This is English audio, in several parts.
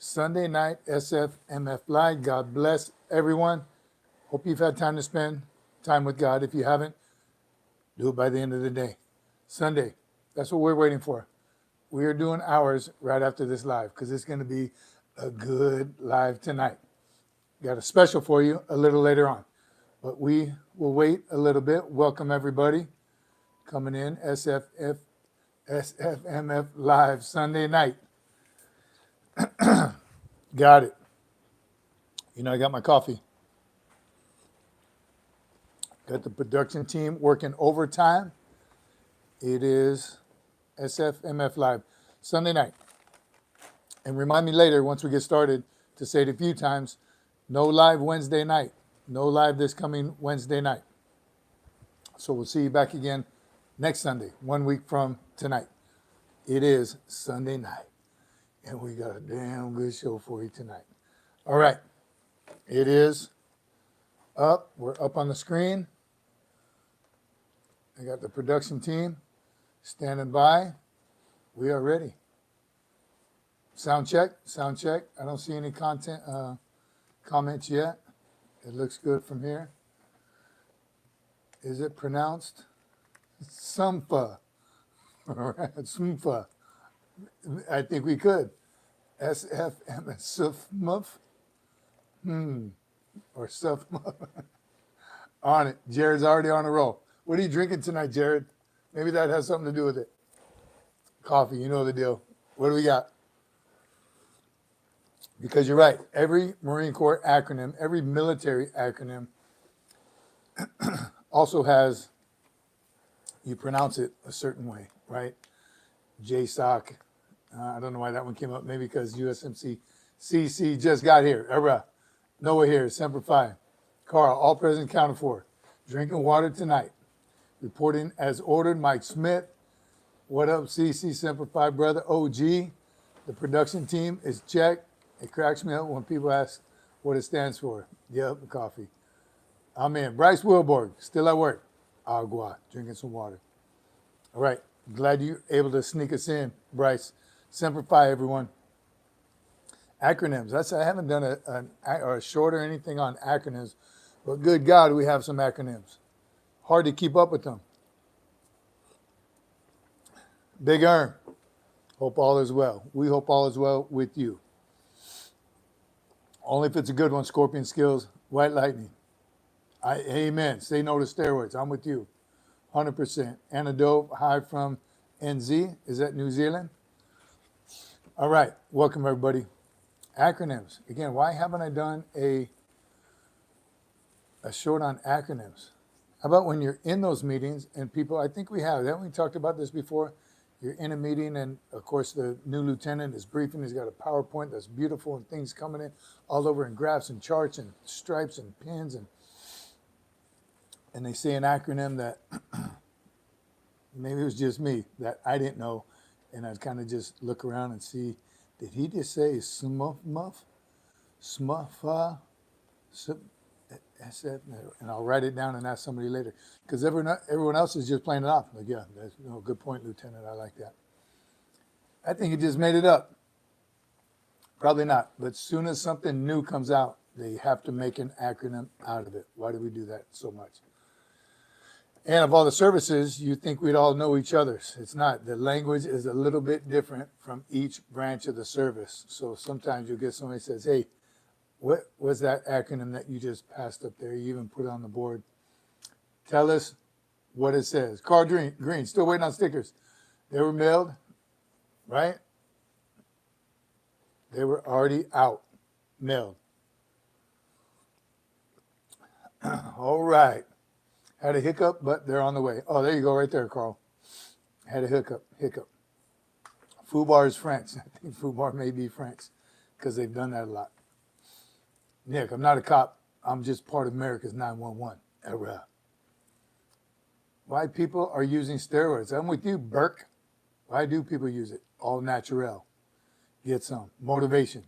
Sunday night SFMF Live. God bless everyone. Hope you've had time to spend time with God. If you haven't, do it by the end of the day. Sunday, that's what we're waiting for. We are doing ours right after this live because it's going to be a good live tonight. Got a special for you a little later on, but we will wait a little bit. Welcome everybody coming in. SFMF Live Sunday night. Got it. You know, I got my coffee. Got the production team working overtime. It is SFMF Live Sunday night. And remind me later, once we get started, to say it a few times, no live Wednesday night. No live this coming Wednesday night. So we'll see you back again next Sunday, 1 week from tonight. It is Sunday night. And we got a damn good show for you tonight. All right. It is up. We're up on the screen. I got the production team standing by. We are ready. Sound check. Sound check. I don't see any comments yet. It looks good from here. Is it pronounced Sumfa? All right, Sumfa. I think we could. SFMF or SFMF. On it. Jared's already on a roll. What are you drinking tonight, Jared? Maybe that has something to do with it. Coffee, you know the deal. What do we got? Because you're right. Every Marine Corps acronym, every military acronym also has, you pronounce it a certain way, right? JSOC. I don't know why that one came up. Maybe because USMC Cece just got here. Era. Noah here. Semper Fi. Carl, all present, counted for. Drinking water tonight. Reporting as ordered, Mike Smith. What up, CC, Semper Fi, brother, OG. The production team is checked. It cracks me up when people ask what it stands for. Yep, coffee. I'm in. Bryce Wilborg, still at work. Agua, drinking some water. All right, glad you're able to sneak us in, Bryce. Semper Fi, everyone. Acronyms. I haven't done a short or anything on acronyms, but good God, we have some acronyms. Hard to keep up with them. Big Earn. Hope all is well. We hope all is well with you. Only if it's a good one. Scorpion Skills, White Lightning. Amen. Say no to steroids. I'm with you. 100%. Antidote, hi from NZ. Is that New Zealand? All right. Welcome, everybody. Acronyms. Again, why haven't I done a short on acronyms? How about when you're in those meetings and people, I think we have, haven't we talked about this before? You're in a meeting and, of course, the new lieutenant is briefing. He's got a PowerPoint that's beautiful and things coming in all over in graphs and charts and stripes and pins. And they say an acronym that maybe it was just me that I didn't know. And I'd kind of just look around and see, did he just say SMUF? SMUF? And I'll write it down and ask somebody later. Because everyone else is just playing it off. Like, yeah, that's good point, Lieutenant. I like that. I think he just made it up. Probably not. But as soon as something new comes out, they have to make an acronym out of it. Why do we do that so much? And of all the services, you think we'd all know each other's. It's not. The language is a little bit different from each branch of the service. So sometimes you'll get somebody who says, hey, what was that acronym that you just passed up there? You even put it on the board. Tell us what it says. Carl Green, still waiting on stickers. They were mailed, right? They were already out, mailed. All right. Had a hiccup, but they're on the way. Oh, there you go right there, Carl. Had a hiccup. Foobar is French. I think Foobar may be French because they've done that a lot. Nick, I'm not a cop. I'm just part of America's 911. Era. Why people are using steroids? I'm with you, Burke. Why do people use it? All natural. Get some. Motivation.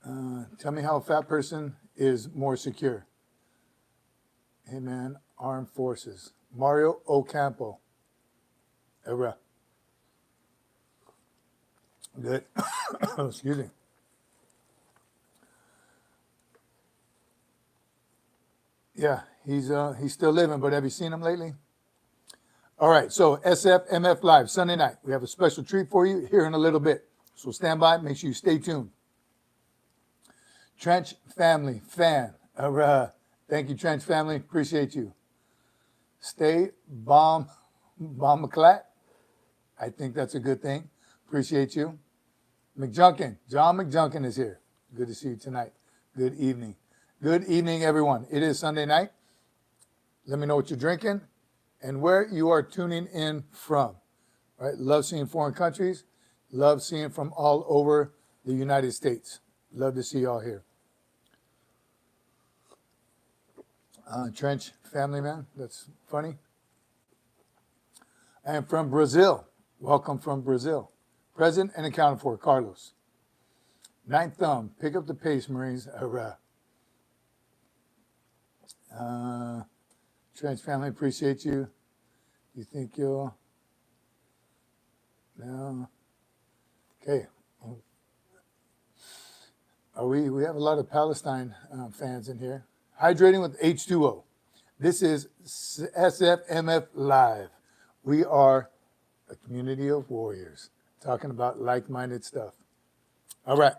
Tell me how a fat person is more secure. Amen. Armed Forces. Mario Ocampo. Era. Good. Excuse me. Yeah, he's still living, but have you seen him lately? All right, so SFMF Live, Sunday night. We have a special treat for you here in a little bit. So stand by, make sure you stay tuned. Trench family, fan. Thank you, Trench family. Appreciate you. Stay bomb McClat. I think that's a good thing. Appreciate you. McJunkin, John McJunkin is here. Good to see you tonight. Good evening. Good evening, everyone. It is Sunday night. Let me know what you're drinking and where you are tuning in from. Right? Love seeing foreign countries. Love seeing from all over the United States. Love to see y'all here. Trench family, man. That's funny. I am from Brazil. Welcome from Brazil. Present and accounted for, Carlos. Ninth thumb. Pick up the pace, Marines. Trench family, appreciate you. You think you'll? No. Okay. We have a lot of Palestine fans in here. Hydrating with H2O. This is SFMF Live. We are a community of warriors talking about like-minded stuff. All right.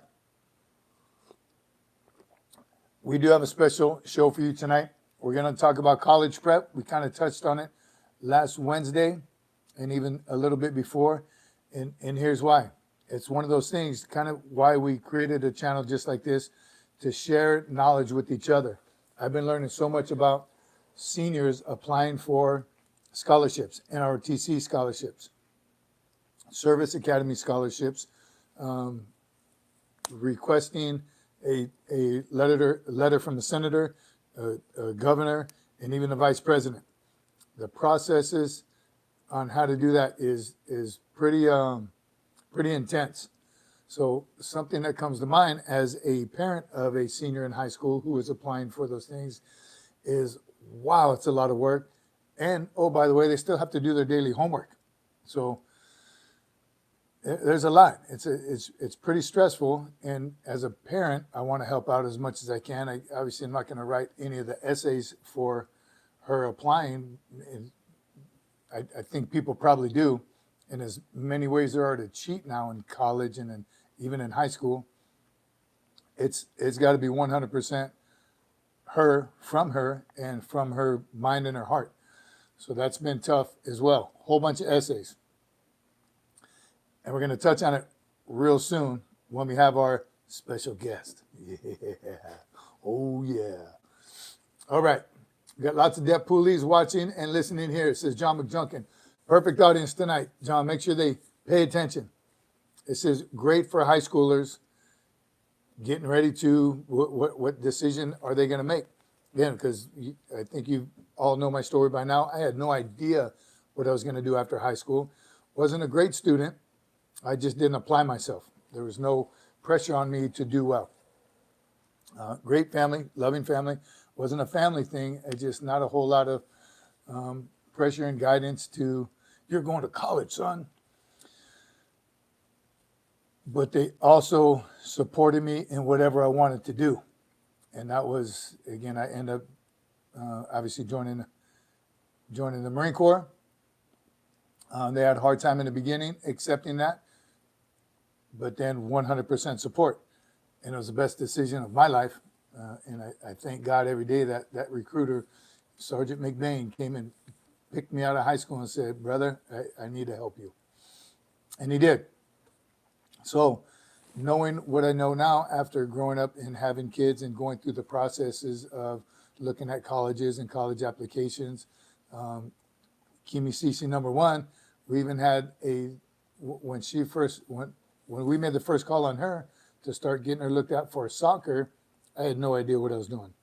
We do have a special show for you tonight. We're going to talk about college prep. We kind of touched on it last Wednesday and even a little bit before. And here's why. It's one of those things, kind of why we created a channel just like this, to share knowledge with each other. I've been learning so much about seniors applying for scholarships, ROTC scholarships, Service Academy scholarships, requesting a letter from the senator, a governor, and even the vice president. The processes on how to do that is pretty intense. So something that comes to mind as a parent of a senior in high school who is applying for those things is, wow, it's a lot of work. And, oh, by the way, they still have to do their daily homework. So there's a lot. It's pretty stressful. And as a parent, I want to help out as much as I can. Obviously, I'm not going to write any of the essays for her applying. I think people probably do. In as many ways there are to cheat now in college and even in high school, it's got to be 100% her, and from her mind and her heart. So that's been tough as well. Whole bunch of essays. And we're going to touch on it real soon when we have our special guest. Yeah. Oh, yeah. All right. We got lots of Deaf Poolees watching and listening here. It says John McJunkin. Perfect audience tonight. John, make sure they pay attention. It says great for high schoolers getting ready to, what decision are they going to make? Again, because I think you all know my story by now. I had no idea what I was going to do after high school. Wasn't a great student. I just didn't apply myself. There was no pressure on me to do well. Great family, loving family. Wasn't a family thing. It's just not a whole lot of pressure and guidance to, you're going to college, son. But they also supported me in whatever I wanted to do. And that was, again, I ended up obviously joining the Marine Corps. They had a hard time in the beginning accepting that, but then 100% support. And it was the best decision of my life. And I thank God every day that recruiter, Sergeant McBain, came and picked me out of high school and said, brother, I need to help you. And he did. So knowing what I know now after growing up and having kids and going through the processes of looking at colleges and college applications, Kimi Cece #1, we even had when we made the first call on her to start getting her looked at for soccer, I had no idea what I was doing.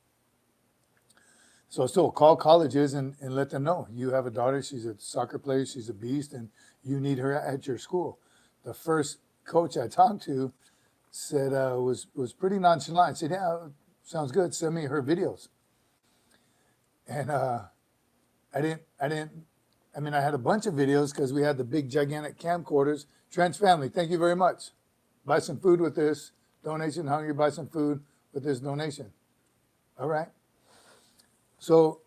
So I still call colleges and let them know, you have a daughter, she's a soccer player, she's a beast, and you need her at your school. The first coach I talked to said, was pretty nonchalant. Said, yeah, sounds good, send me her videos. And I had a bunch of videos because we had the big gigantic camcorders Trench family, thank you very much. Buy some food with this donation. Hungry, buy some food with this donation. All right. So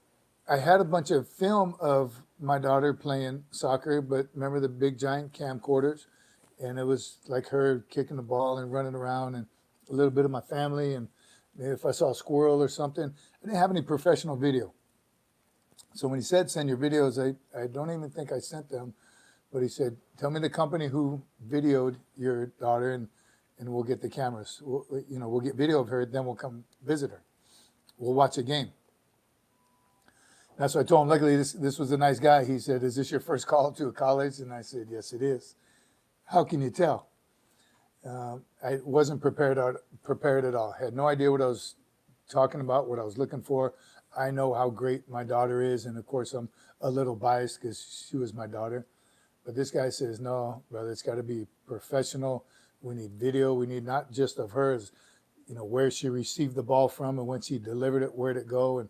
I had a bunch of film of my daughter playing soccer, but remember the big giant camcorders? And it was like her kicking the ball and running around, and a little bit of my family. And if I saw a squirrel or something, I didn't have any professional video. So when he said send your videos, I don't even think I sent them. But he said, tell me the company who videoed your daughter, and we'll get the cameras. We'll get video of her, then we'll come visit her. We'll watch a game. That's what I told him. Luckily, this was a nice guy. He said, is this your first call to a college? And I said, yes, it is. How can you tell? I wasn't prepared at all. I had no idea what I was talking about, what I was looking for. I know how great my daughter is, and of course, I'm a little biased because she was my daughter. But this guy says, no, brother, it's got to be professional. We need video. We need not just of hers, where she received the ball from and when she delivered it, where'd it go, and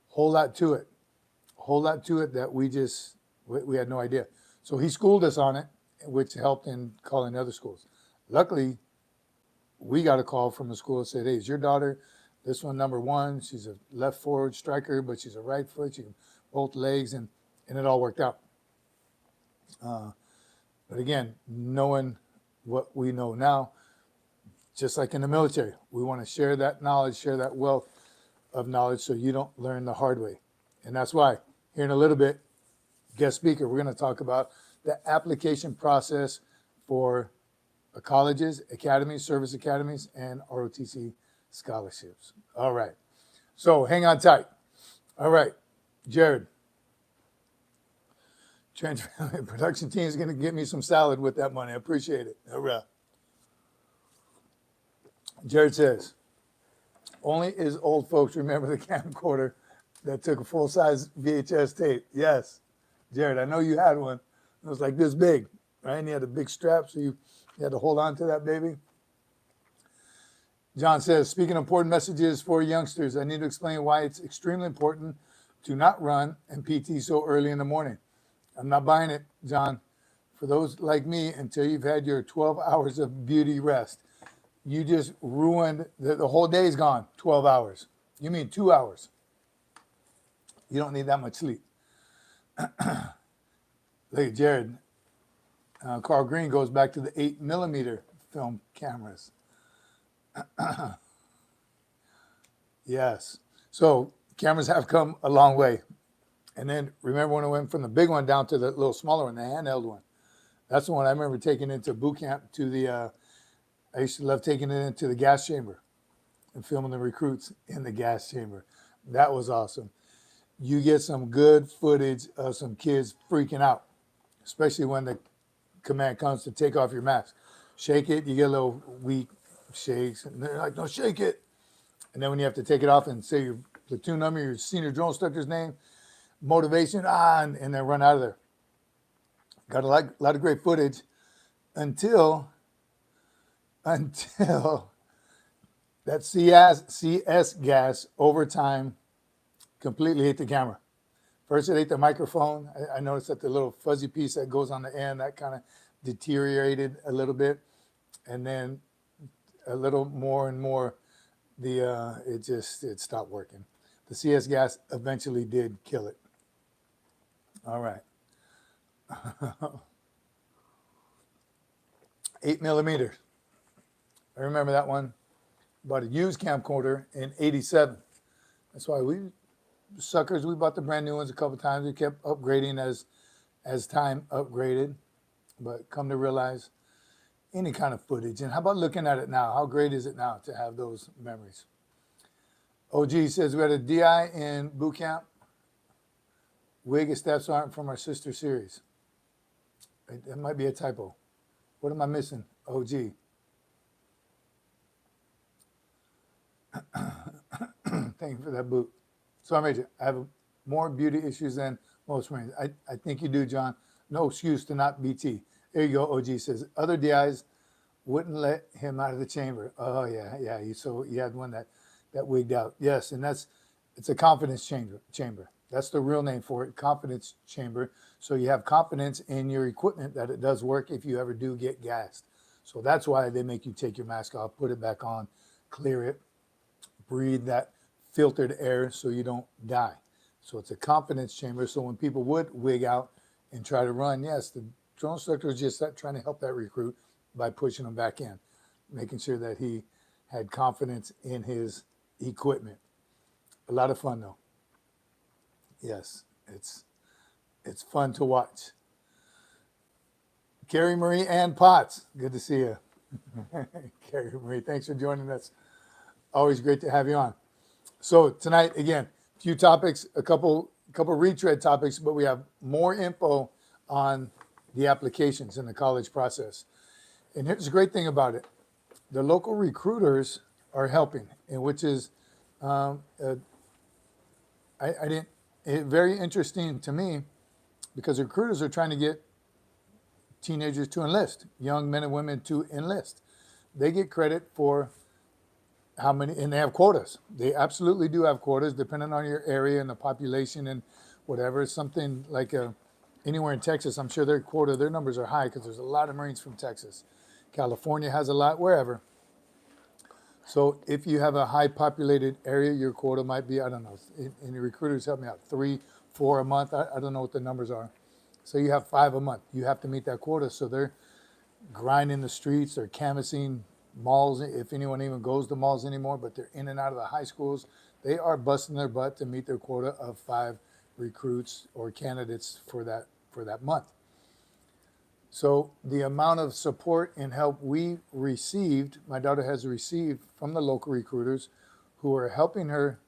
whole lot to it. Whole lot to it that we had no idea. So he schooled us on it, which helped in calling other schools. Luckily, we got a call from a school that said, hey, is your daughter this one number 1? She's a left forward striker, but she's a right foot. She can both legs, and it all worked out. But again, knowing what we know now, just like in the military, we want to share that knowledge, share that wealth of knowledge so you don't learn the hard way. And that's why here in a little bit, guest speaker, we're going to talk about the application process for colleges, academies, service academies, and ROTC scholarships. All right. So hang on tight. All right. Jared. Trench Family Production Team is going to get me some salad with that money. I appreciate it. All right. Jared says, only is old folks remember the camcorder that took a full-size VHS tape. Yes. Jared, I know you had one. It was like this big, right? And you had a big strap, so you had to hold on to that baby. John says, speaking of important messages for youngsters, I need to explain why it's extremely important to not run and PT so early in the morning. I'm not buying it, John. For those like me, until you've had your 12 hours of beauty rest, you just ruined, the whole day's gone, 12 hours. You mean 2 hours. You don't need that much sleep. Look at Jared. Carl Green goes back to the 8mm film cameras. Yes. So cameras have come a long way. And then remember when I went from the big one down to the little smaller one, the handheld one. That's the one I remember taking into boot camp to the, I used to love taking it into the gas chamber and filming the recruits in the gas chamber. That was awesome. You get some good footage of some kids freaking out, especially when the command comes to take off your mask. Shake it, you get a little weak shakes, and they're like, no, shake it. And then when you have to take it off and say your platoon number, your senior drill instructor's name, motivation, and then run out of there. Got a lot of great footage until that CS gas over time completely ate the camera. First it ate the microphone. I noticed that the little fuzzy piece that goes on the end, that kind of deteriorated a little bit. And then a little more and more, it stopped working. The CS gas eventually did kill it. All right. 8mm. I remember that one. Bought a used camcorder in '87. That's why we bought the brand new ones a couple times. We kept upgrading as time upgraded. But come to realize, any kind of footage. And how about looking at it now? How great is it now to have those memories? OG says we had a DI in boot camp. Wig and Staff Sergeant from our sister series. It might be a typo. What am I missing? OG. Thank you for that boot. So Major, I have more beauty issues than most Marines. I think you do, John. No excuse to not BT. There you go, OG says. Other DIs wouldn't let him out of the chamber. Oh, yeah. So you had one that wigged out. Yes, and it's a confidence chamber. That's the real name for it, confidence chamber. So you have confidence in your equipment that it does work if you ever do get gassed. So that's why they make you take your mask off, put it back on, clear it, breathe that filtered air so you don't die. So it's a confidence chamber. So when people would wig out and try to run, yes, the drill instructor was just trying to help that recruit by pushing him back in, making sure that he had confidence in his equipment. A lot of fun though. Yes, it's fun to watch. Carrie Marie Ann Potts, good to see you. Carrie Marie, thanks for joining us. Always great to have you on. So tonight, again, a few topics, a couple retread topics, but we have more info on the applications in the college process. And here's the great thing about it. The local recruiters are helping, and which is very interesting to me, because recruiters are trying to get teenagers to enlist, young men and women to enlist. They get credit for how many, and they have quotas. They absolutely do have quotas, depending on your area and the population and whatever. Something like anywhere in Texas, I'm sure their numbers are high because there's a lot of Marines from Texas. California has a lot, wherever. So if you have a high populated area, your quota might be, I don't know, and the recruiters help me out, 3, 4 a month. I don't know what the numbers are. So you have 5 a month. You have to meet that quota. So they're grinding the streets, they're canvassing malls, if anyone even goes to malls anymore, but they're in and out of the high schools. They are busting their butt to meet their quota of 5 recruits or candidates for that month. So the amount of support and help we received, my daughter has received from the local recruiters who are helping her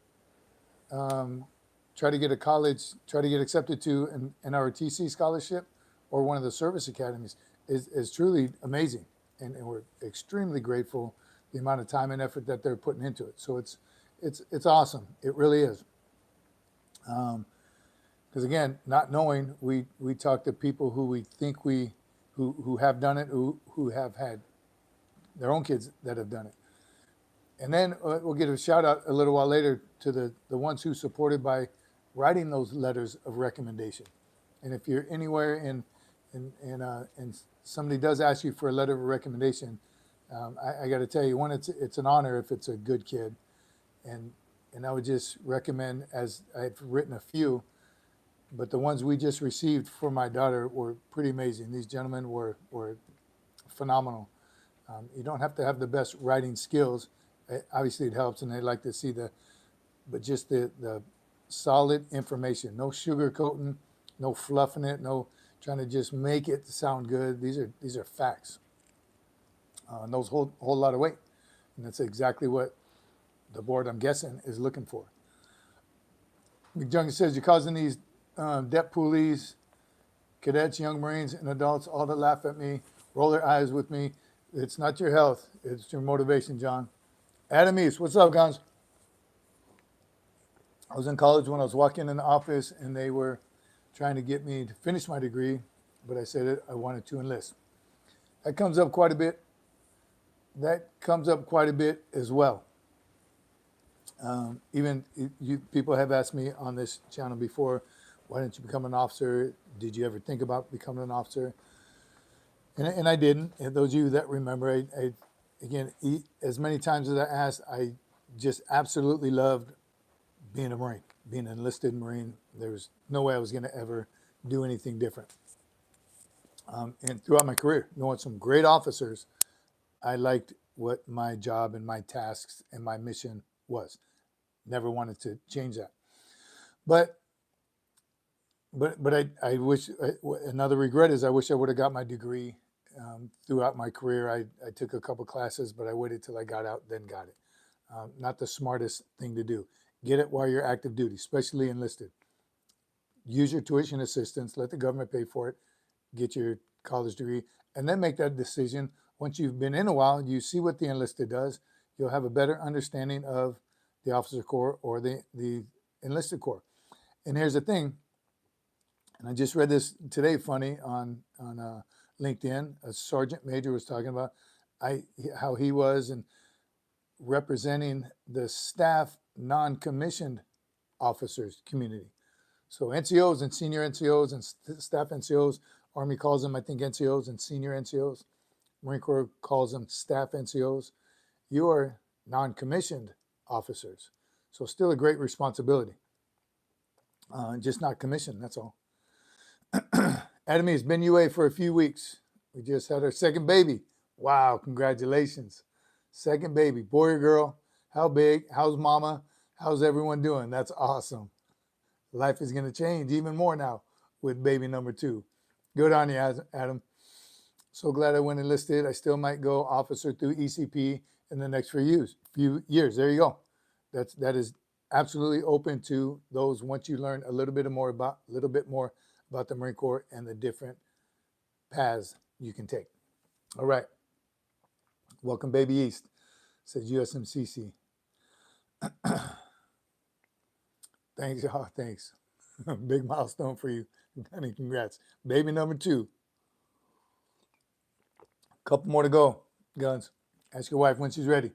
try to get a college, try to get accepted to an ROTC scholarship or one of the service academies is truly amazing. And we're extremely grateful the amount of time and effort that they're putting into it. So it's awesome. It really is. Because again, not knowing, we talk to people who we think who have done it, who have had their own kids that have done it. And then we'll get a shout out a little while later to the ones who supported by writing those letters of recommendation. And if you're anywhere and somebody does ask you for a letter of recommendation, I got to tell you, one, it's an honor if it's a good kid. And I would just recommend, as I've written a few, but the ones we just received for my daughter were pretty amazing. These gentlemen were phenomenal. You don't have to have the best writing skills. Obviously it helps, and they like to see but just the solid information, no sugarcoating, no fluffing it, no trying to just make it sound good. These are facts. And those hold a whole lot of weight. And that's exactly what the board, I'm guessing, is looking for. McJunkin says, you're causing these DEP Poolees, cadets, young Marines, and adults all to laugh at me, roll their eyes with me. It's not your health, it's your motivation, John. Adam East, what's up, guys? I was in college when I was walking in the office, and they were trying to get me to finish my degree, but I said I wanted to enlist. That comes up quite a bit. That comes up quite a bit as well. Even people have asked me on this channel before, why didn't you become an officer? Did you ever think about becoming an officer? And I didn't. And those of you that remember, again, as many times as I asked, I just absolutely loved being a Marine, being an enlisted Marine. There was no way I was going to ever do anything different. And throughout my career, knowing some great officers, I liked what my job and my tasks and my mission was. Never wanted to change that. But I wish, another regret is I wish I would have got my degree throughout my career. I took a couple classes, but I waited till I got out, then got it. Not the smartest thing to do. Get it while you're active duty, especially enlisted. Use your tuition assistance, let the government pay for it, get your college degree, and then make that decision. Once you've been in a while, you see what the enlisted does, you'll have a better understanding of the officer corps or the enlisted corps. And here's the thing, and I just read this today, funny, on LinkedIn. A sergeant major was talking about how he was and representing the staff non-commissioned officers community. So NCOs and senior NCOs and staff NCOs, Army calls them, I think, NCOs and senior NCOs. Marine Corps calls them staff NCOs. You are non-commissioned officers. So still a great responsibility. Just not commissioned, that's all. Academy has been UA for a few weeks. We just had our second baby. Wow, congratulations. Second baby, boy or girl? How big? How's mama? How's everyone doing? That's awesome. Life is going to change even more now with baby number 2. Good on you, Adam. So glad I went enlisted. I still might go officer through ECP in the next few years. There you go. That is absolutely open to those once you learn a little bit more about the Marine Corps and the different paths you can take. All right. Welcome, Baby East, says USMCC. Thanks, y'all. Thanks. Big milestone for you. Honey, congrats. Baby number 2. Couple more to go, Guns. Ask your wife when she's ready.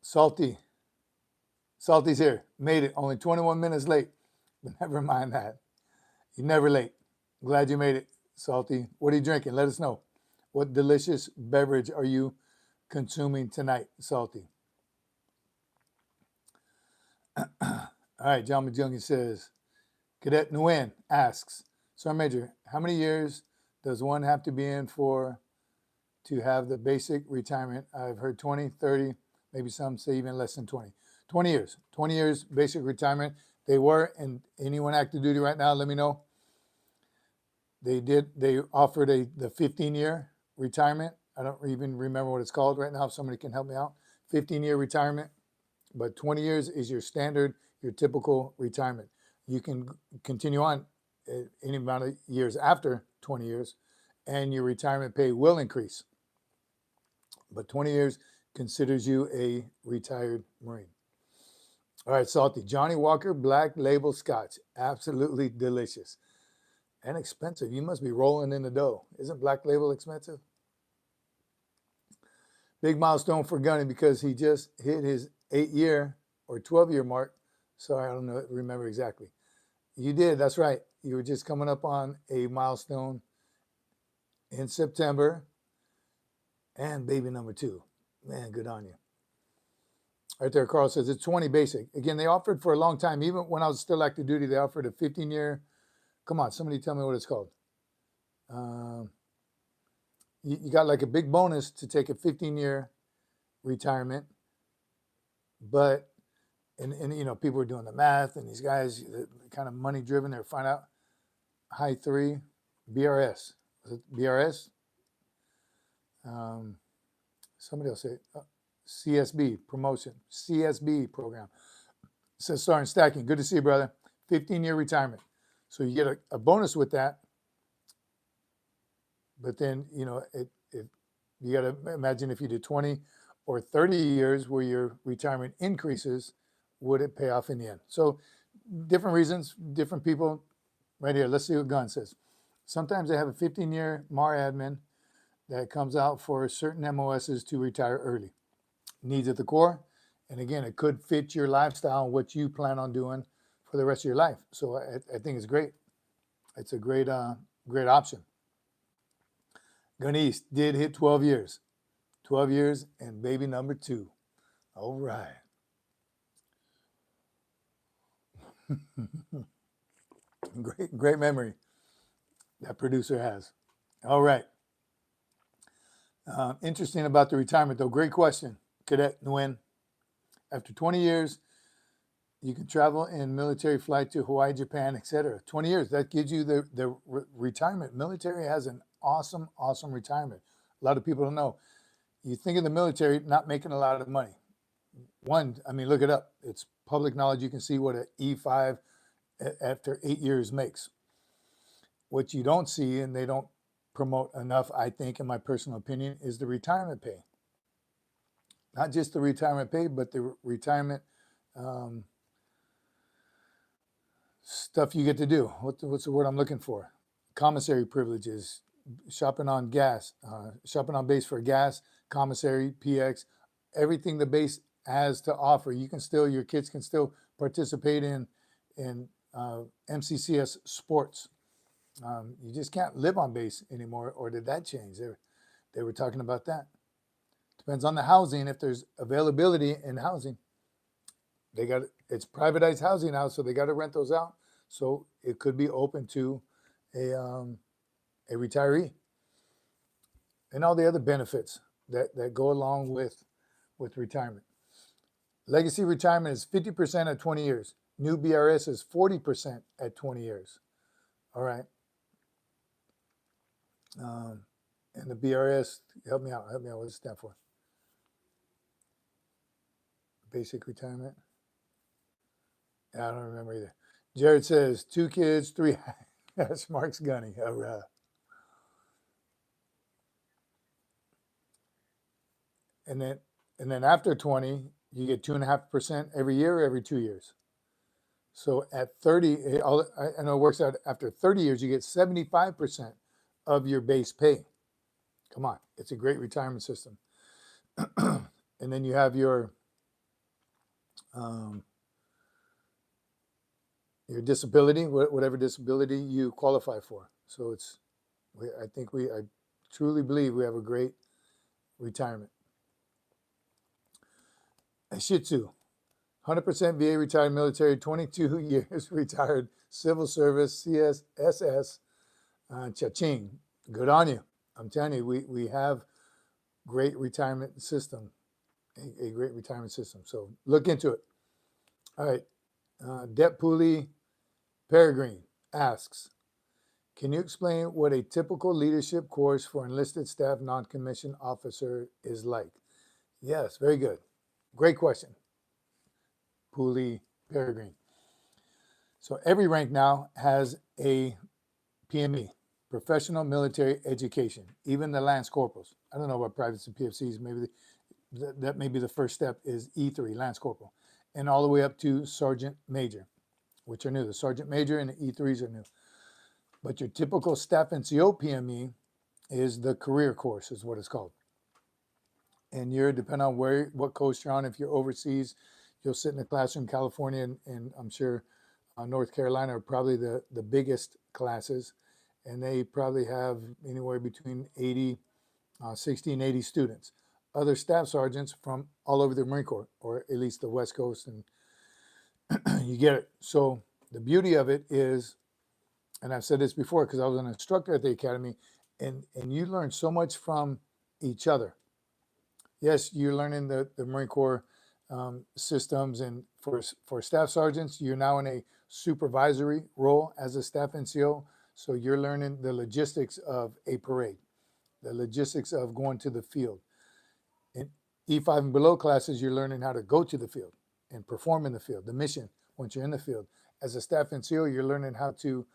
Salty's here. Made it. Only 21 minutes late. But never mind that. You're never late. Glad you made it, Salty. What are you drinking? Let us know. What delicious beverage are you consuming tonight, Salty? All right, John Majungi says, Cadet Nguyen asks, Sergeant Major, how many years does one have to be in for to have the basic retirement? I've heard 20, 30, maybe some say even less than 20. 20 years. 20 years basic retirement. They were, and anyone active duty right now, let me know. They offered the 15-year retirement. I don't even remember what it's called right now. If somebody can help me out. 15-year retirement, but 20 years is your standard, your typical retirement. You can continue on any amount of years after 20 years, and your retirement pay will increase. But 20 years considers you a retired Marine. All right, Salty. Johnny Walker Black Label Scotch. Absolutely delicious. And expensive. You must be rolling in the dough. Isn't Black Label expensive? Big milestone for Gunny because he just hit his 8-year or 12-year mark. Sorry, I don't remember exactly. You did. That's right. You were just coming up on a milestone in September. And baby number 2. Man, good on you. Right there, Carl says it's 20 basic. Again, they offered for a long time. Even when I was still active duty, they offered a 15-year. Come on, somebody tell me what it's called. You got like a big bonus to take a 15-year retirement. But, and you know, people are doing the math, and these guys, kind of money driven, they're finding out high 3, BRS. Is it BRS? Somebody else say CSB promotion, CSB program. Says Sergeant Stacking, good to see you, brother. 15-year retirement. So you get a bonus with that. But then, you know, you got to imagine if you did 20 or 30 years where your retirement increases, would it pay off in the end? So different reasons, different people. Right here, let's see what Gunn says. Sometimes they have a 15-year MAR admin that comes out for certain MOSs to retire early. Needs at the Corps. And again, it could fit your lifestyle and what you plan on doing for the rest of your life. So I think it's great. It's a great option. Gun East did hit 12 years. 12 years and baby number 2. All right. Great memory that producer has. All right. Interesting about the retirement, though. Great question, Cadet Nguyen. After 20 years, you can travel in military flight to Hawaii, Japan, etc. 20 years, that gives you the retirement. Military has an awesome, awesome retirement. A lot of people don't know. You think of the military not making a lot of money. One, I mean, look it up. It's public knowledge. You can see what an E5 after 8 years makes. What you don't see, and they don't promote enough, I think, in my personal opinion, is the retirement pay. Not just the retirement pay, but the retirement stuff you get to do. What's the word I'm looking for? Commissary privileges, shopping on gas, shopping on base for gas, commissary, PX, everything the base has to offer. You can still, your kids can still participate in MCCS sports. You just can't live on base anymore, or did that change? They were talking about that. Depends on the housing. If there's availability in housing, it's privatized housing now, so they got to rent those out. So it could be open to a retiree, and all the other benefits that go along with retirement. Legacy retirement is 50% at 20 years. New BRS is 40% at 20 years. All right. And the BRS, help me out. What does it stand for? Basic retirement. I don't remember either. Jared says 2 kids, 3. That's Mark's Gunny. All right. And then after 20, you get 2.5% every year or every 2 years. So at 30, I know it works out after 30 years, you get 75% of your base pay. Come on, it's a great retirement system. And then you have your disability, whatever disability you qualify for. So I truly believe we have a great retirement. Shih Tzu, 100% VA retired military, 22 years retired civil service, CSSS, cha-ching. Good on you. I'm telling you, we have great retirement system, a great retirement system. So look into it. All right. Det Poolee Peregrine asks, can you explain what a typical leadership course for enlisted staff non-commissioned officer is like? Yes, very good. Great question, Poolee Peregrine. So every rank now has a PME, Professional Military Education, even the Lance Corporals. I don't know about privates and PFCs. Maybe that may be the first step is E3, Lance Corporal, and all the way up to Sergeant Major, which are new. The Sergeant Major and the E3s are new. But your typical Staff NCO PME is the career course, is what it's called. And depending on what coast you're on, if you're overseas, you'll sit in a classroom. California and I'm sure North Carolina are probably the biggest classes, and they probably have anywhere between 60 and 80 students. Other staff sergeants from all over the Marine Corps, or at least the West Coast, and you get it. So the beauty of it is, and I've said this before because I was an instructor at the academy, and you learn so much from each other. Yes, you're learning the Marine Corps systems, and for staff sergeants, you're now in a supervisory role as a staff NCO. So you're learning the logistics of a parade, the logistics of going to the field. In E5 and below classes, you're learning how to go to the field and perform in the field, the mission once you're in the field. As a staff NCO, you're learning how to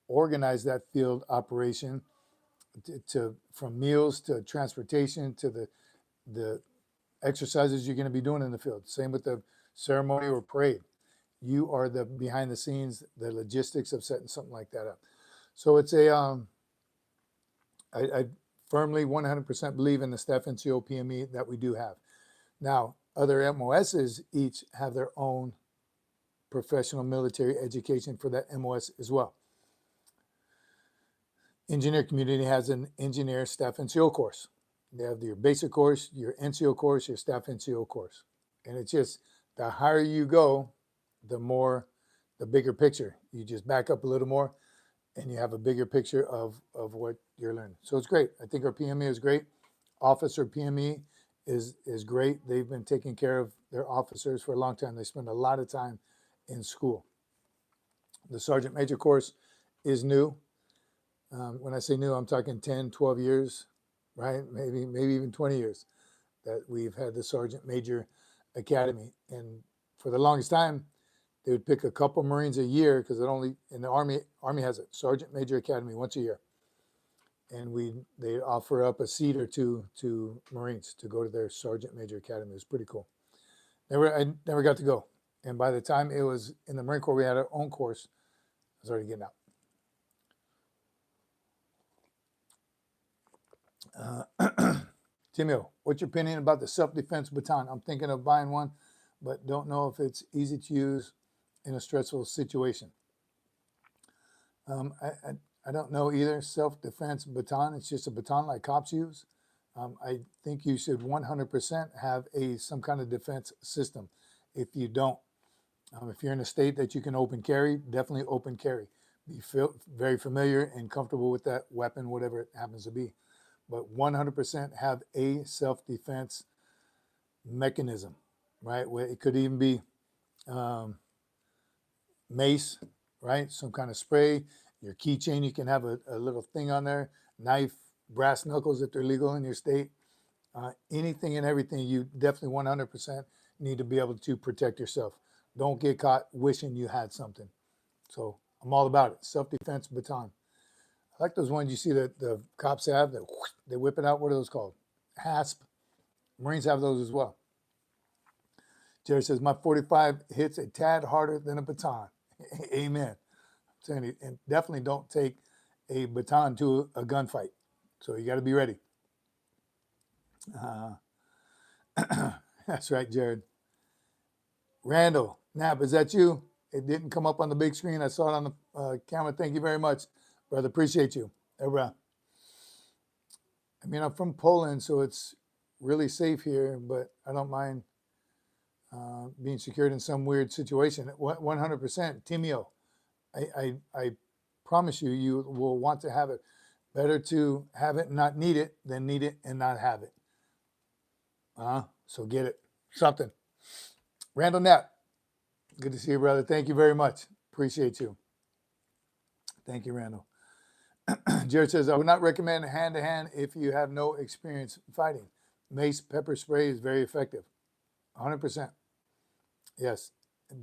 organize that field operation from meals to transportation to the exercises you're going to be doing in the field. Same with the ceremony or parade. You are the behind the scenes, the logistics of setting something like that up. So it's I firmly 100% believe in the Staff NCO PME that we do have. Now, other MOSs each have their own professional military education for that MOS as well. Engineer community has an engineer staff NCO course. They have your basic course, your NCO course, your staff NCO course. And it's just the higher you go, the bigger picture. You just back up a little more and you have a bigger picture of what you're learning. So it's great. I think our PME is great. Officer PME is great. They've been taking care of their officers for a long time. They spend a lot of time in school. The Sergeant Major course is new. When I say new, I'm talking 10, 12 years, right? Maybe even 20 years that we've had the Sergeant Major Academy. And for the longest time, they would pick a couple Marines a year because in the Army has a Sergeant Major Academy once a year. And they offer up a seat or two to Marines to go to their Sergeant Major Academy. It was pretty cool. I never got to go. And by the time it was in the Marine Corps, we had our own course. I was already getting out. Timio, what's your opinion about the self-defense baton? I'm thinking of buying one, but don't know if it's easy to use in a stressful situation. I don't know either. Self-defense baton, it's just a baton like cops use. I think you should 100% have some kind of defense system. If you don't, if you're in a state that you can open carry, definitely open carry. Be very familiar and comfortable with that weapon, whatever it happens to be. But 100% have a self-defense mechanism, right? Where it could even be mace, right? Some kind of spray. Your keychain, you can have a little thing on there. Knife, brass knuckles if they're legal in your state. Anything and everything, you definitely 100% need to be able to protect yourself. Don't get caught wishing you had something. So I'm all about it. Self-defense baton. I like those ones you see that the cops have. That they whip it out. What are those called? HASP. Marines have those as well. Jerry says, my 45 hits a tad harder than a baton. Amen. I'm saying it, and definitely don't take a baton to a gunfight. So you got to be ready. That's right, Jared. Randall Knapp, is that you? It didn't come up on the big screen. I saw it on the camera. Thank you very much, brother. Appreciate you. I mean, I'm from Poland, so it's really safe here, but I don't mind being secured in some weird situation. 100%. Timio, I promise you, you will want to have it. Better to have it and not need it than need it and not have it. So get it. Something. Randall Knapp, good to see you, brother. Thank you very much. Appreciate you. Thank you, Randall. Jared says, I would not recommend hand-to-hand if you have no experience fighting. Mace, pepper spray is very effective. 100%. Yes.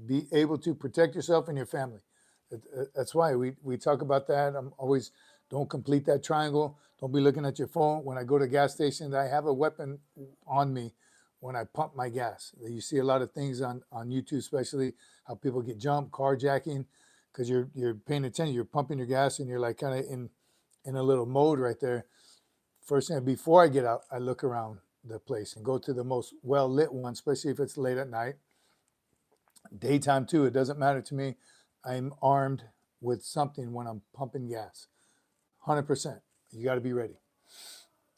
Be able to protect yourself and your family. That's why we talk about that. I'm always, don't complete that triangle. Don't be looking at your phone. When I go to gas stations, I have a weapon on me when I pump my gas. You see a lot of things on YouTube, especially how people get jumped, carjacking, because you're paying attention. You're pumping your gas and you're like kind of in a little mode right there. First thing, before I get out, I look around the place and go to the most well-lit one, especially if it's late at night. Daytime too, it doesn't matter to me. I'm armed with something when I'm pumping gas. 100%. You got to be ready.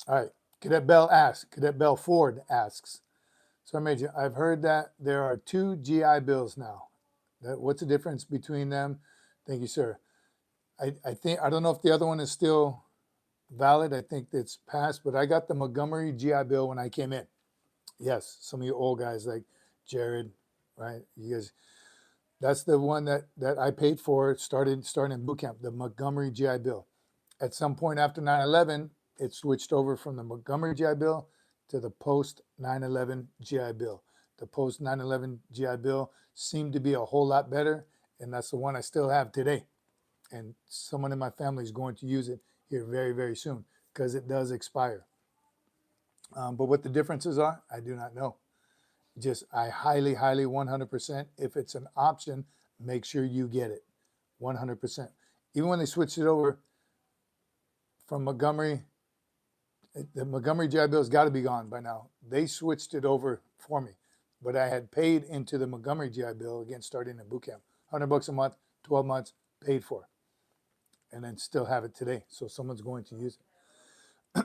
All right. Cadet Bell Ford asks, so Major, I've heard that there are 2 GI Bills now. What's the difference between them? Thank you, sir. I don't know if the other one is still valid. I think it's passed, but I got the Montgomery GI Bill when I came in. Yes, some of you old guys like Jared, right? You guys, that's the one that I paid for, starting in boot camp, the Montgomery GI Bill. At some point after 9/11, it switched over from the Montgomery GI Bill to the post 9/11 GI Bill. The post 9/11 GI Bill seemed to be a whole lot better, and that's the one I still have today. And someone in my family is going to use it here very, very soon because it does expire. But what the differences are, I do not know. Just I highly, 100%, if it's an option, make sure you get it. 100%. Even when they switched it over from Montgomery, the Montgomery GI Bill's got to be gone by now. They switched it over for me, but I had paid into the Montgomery GI Bill, again, starting in boot camp. $100 a month, 12 months, paid for. And then still have it today. So someone's going to use it.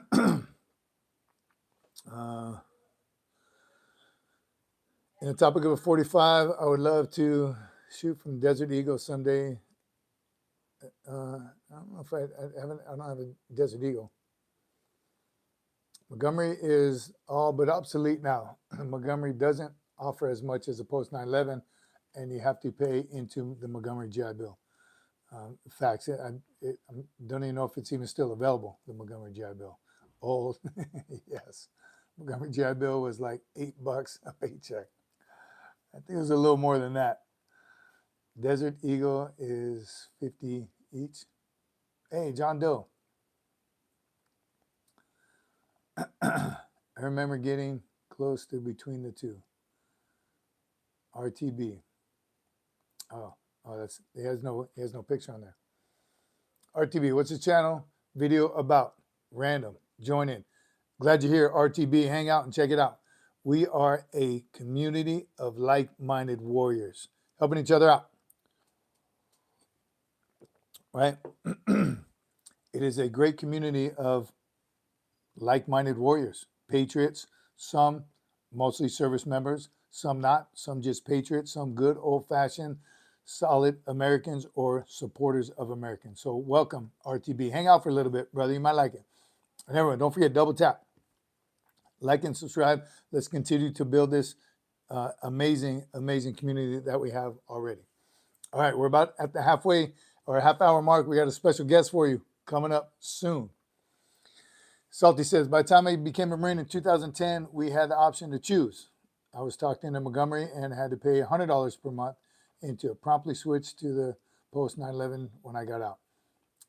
In the topic of a 45, I would love to shoot from Desert Eagle someday. I don't know if I don't have a Desert Eagle. Montgomery is all but obsolete now. Montgomery doesn't offer as much as a post 9/11, and you have to pay into the Montgomery GI Bill. Facts. I don't even know if it's even still available, the Montgomery GI Bill. Old. Yes. Montgomery GI Bill was like $8 a paycheck. I think it was a little more than that. Desert Eagle is $50 each. Hey, John Doe. I remember getting close to between the two. RTB. Oh, that's he has no picture on there. RTB, what's the channel? Video about. Random. Join in. Glad you're here, RTB. Hang out and check it out. We are a community of like-minded warriors, helping each other out, right? It is a great community of like-minded warriors, patriots, some mostly service members, some not, some just patriots, some good old-fashioned solid Americans or supporters of Americans. So welcome, RTB. Hang out for a little bit, brother. You might like it. And everyone, don't forget, double tap. Like and subscribe. Let's continue to build this amazing community that we have already. All right, we're about at the halfway or half-hour mark. We got a special guest for you coming up soon. Salty says, by the time I became a Marine in 2010, we had the option to choose. I was talked into Montgomery and had to pay $100 per month into a promptly switched to the post 9/11 when I got out.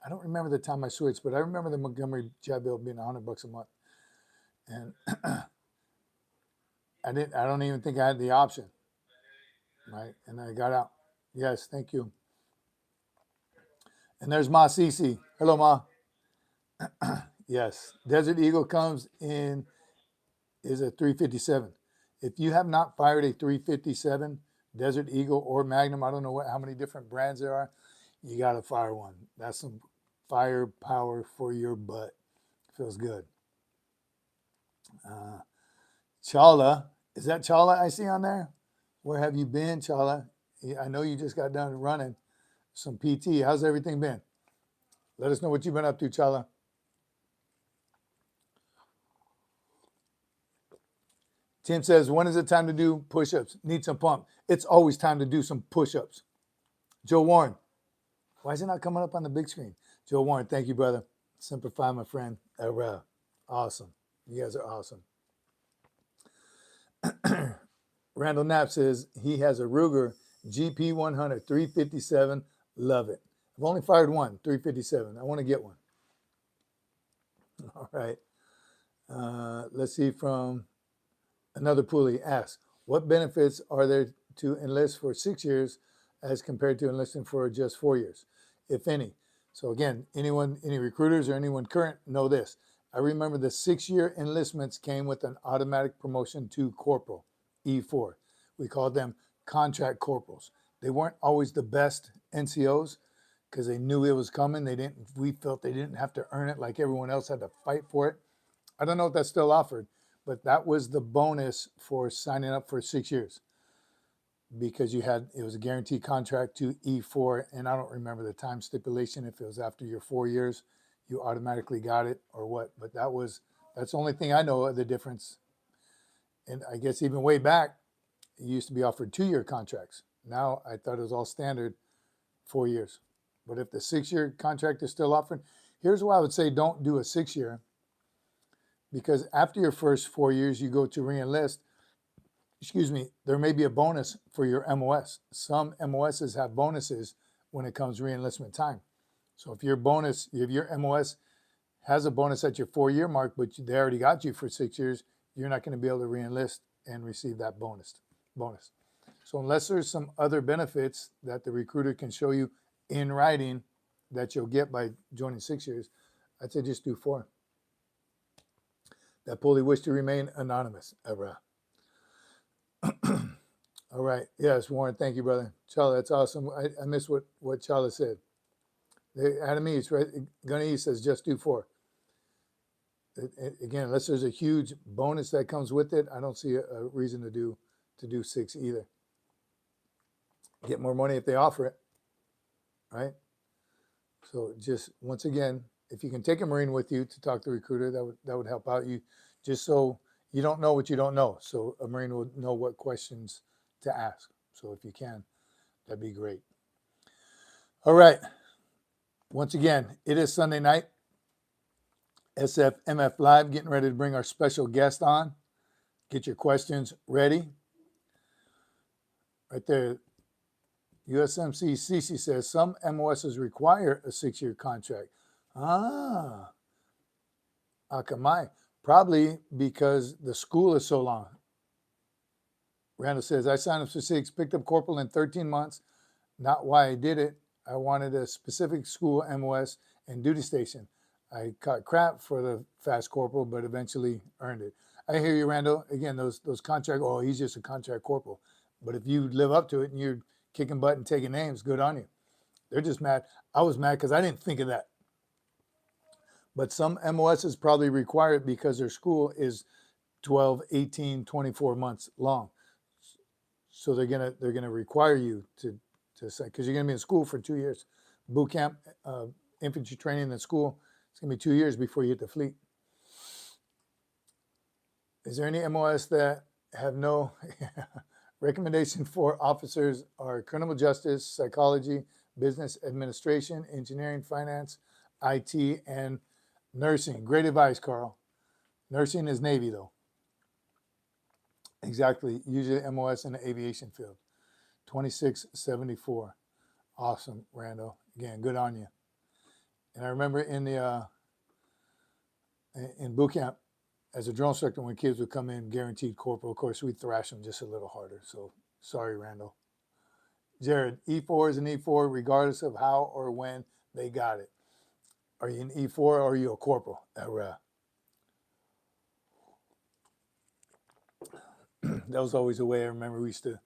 I don't remember the time I switched, but I remember the Montgomery job bill being $100 a month. And I don't even think I had the option, right? And I got out. Yes, thank you. And there's Ma Cece. Hello, Ma. Yes, Desert Eagle comes in, is a 357. If you have not fired a 357, Desert Eagle or Magnum, I don't know how many different brands there are, you got to fire one. That's some firepower for your butt. Feels good. Chala, is that Chala I see on there? Where have you been, Chala? I know you just got done running some PT. How's everything been? Let us know what you've been up to, Chala. Tim says, when is it time to do push-ups? Need some pump. It's always time to do some push-ups. Joe Warren. Why is it not coming up on the big screen? Joe Warren, thank you, brother. Simplify, my friend. Awesome. You guys are awesome. Randall Knapp says he has a Ruger GP100 357. Love it. I've only fired one 357. I want to get one. All right. Let's see from another Poolee asks, what benefits are there to enlist for 6 years as compared to enlisting for just 4 years, if any? So again, any recruiters or anyone current know this. I remember the 6-year enlistments came with an automatic promotion to corporal, E4. We called them contract corporals. They weren't always the best NCOs because they knew it was coming. We felt they didn't have to earn it like everyone else had to fight for it. I don't know if that's still offered, but that was the bonus for signing up for 6 years because it was a guaranteed contract to E4. And I don't remember the time stipulation, if it was after your 4 years, you automatically got it or what, but that's the only thing I know of the difference. And I guess even way back, it used to be offered 2-year contracts. Now I thought it was all standard 4 years. But if the 6-year contract is still offered, here's why I would say don't do a 6-year, because after your first 4 years, you go to re-enlist. There may be a bonus for your MOS. Some MOSs have bonuses when it comes re-enlistment time. So if your MOS has a bonus at your 4-year mark, but they already got you for 6 years, you're not going to be able to re-enlist and receive that bonus. So unless there's some other benefits that the recruiter can show you in writing that you'll get by joining 6 years, I'd say just do 4. That Poolee wish to remain anonymous. All right. Yes, Warren, thank you, brother. Chala, that's awesome. I missed what Chala said. Adam East, right? Gunny East says just do 4. Again, unless there's a huge bonus that comes with it, I don't see a reason to do 6 either. Get more money if they offer it, right? So just once again, if you can take a Marine with you to talk to the recruiter, that would help out you, just so you don't know what you don't know. So a Marine will know what questions to ask. So if you can, that'd be great. All right. Once again, it is Sunday night. SFMF Live, getting ready to bring our special guest on. Get your questions ready. Right there, USMC Cece says some MOSs require a 6-year contract. Akamai, probably because the school is so long. Randall says, I signed up for 6, picked up corporal in 13 months. Not why I did it. I wanted a specific school MOS and duty station. I caught crap for the fast corporal, but eventually earned it. I hear you, Randall. Again, those contract, oh, he's just a contract corporal. But if you live up to it and you're kicking butt and taking names, good on you. They're just mad. I was mad because I didn't think of that. But some MOSs probably require it because their school is 12, 18, 24 months long. So they're gonna require you to say, because you're gonna be in school for 2 years. Boot camp, infantry training in school, it's gonna be 2 years before you hit the fleet. Is there any MOS that have no recommendation for officers are criminal justice, psychology, business administration, engineering, finance, IT, and nursing? Great advice, Carl. Nursing is Navy, though. Exactly. Usually MOS in the aviation field. 2674. Awesome, Randall. Again, good on you. And I remember in boot camp, as a drill instructor, when kids would come in guaranteed corporal, of course, we'd thrash them just a little harder. So sorry, Randall. Jared, E4 is an E4 regardless of how or when they got it. Are you an E4 or are you a corporal? That was always the way I remember we used to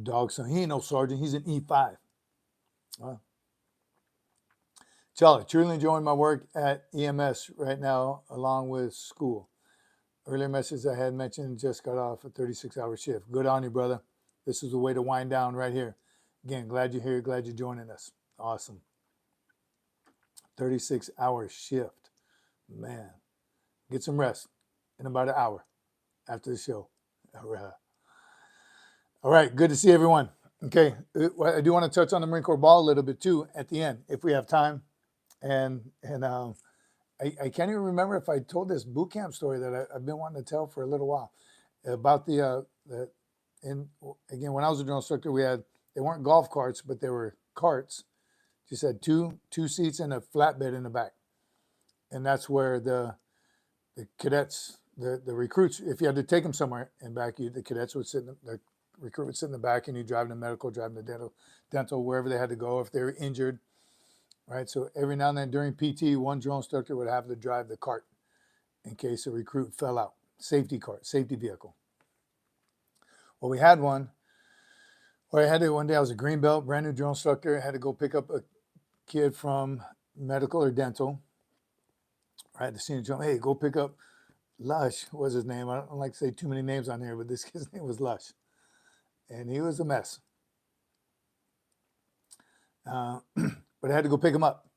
dog some. He ain't no sergeant. He's an E5. Well, Charlie, truly enjoying my work at EMS right now, along with school. Earlier message I had mentioned just got off a 36-hour shift. Good on you, brother. This is the way to wind down right here. Again, glad you're here. Glad you're joining us. Awesome. 36-hour shift. Man, get some rest in about an hour after the show. All right, good to see everyone. Okay, I do want to touch on the Marine Corps ball a little bit too at the end, if we have time. And I can't even remember if I told this boot camp story that I've been wanting to tell for a little while about again, when I was a drill instructor, they weren't golf carts, but they were carts. Just had two seats and a flatbed in the back. And that's where the cadets, the recruits, if you had to take them somewhere in back, the cadets would sit the recruit would sit in the back, and you drive them to medical, drive them to dental, wherever they had to go if they were injured, right? So every now and then during PT, one drill instructor would have to drive the cart in case a recruit fell out. Safety cart, safety vehicle. Well, we had one where one day I was a green belt, brand new drill instructor, had to go pick up a kid from medical or dental, right? The senior drill, hey, go pick up Lush was his name. I don't like to say too many names on here, but this kid's name was Lush. And he was a mess. But I had to go pick him up.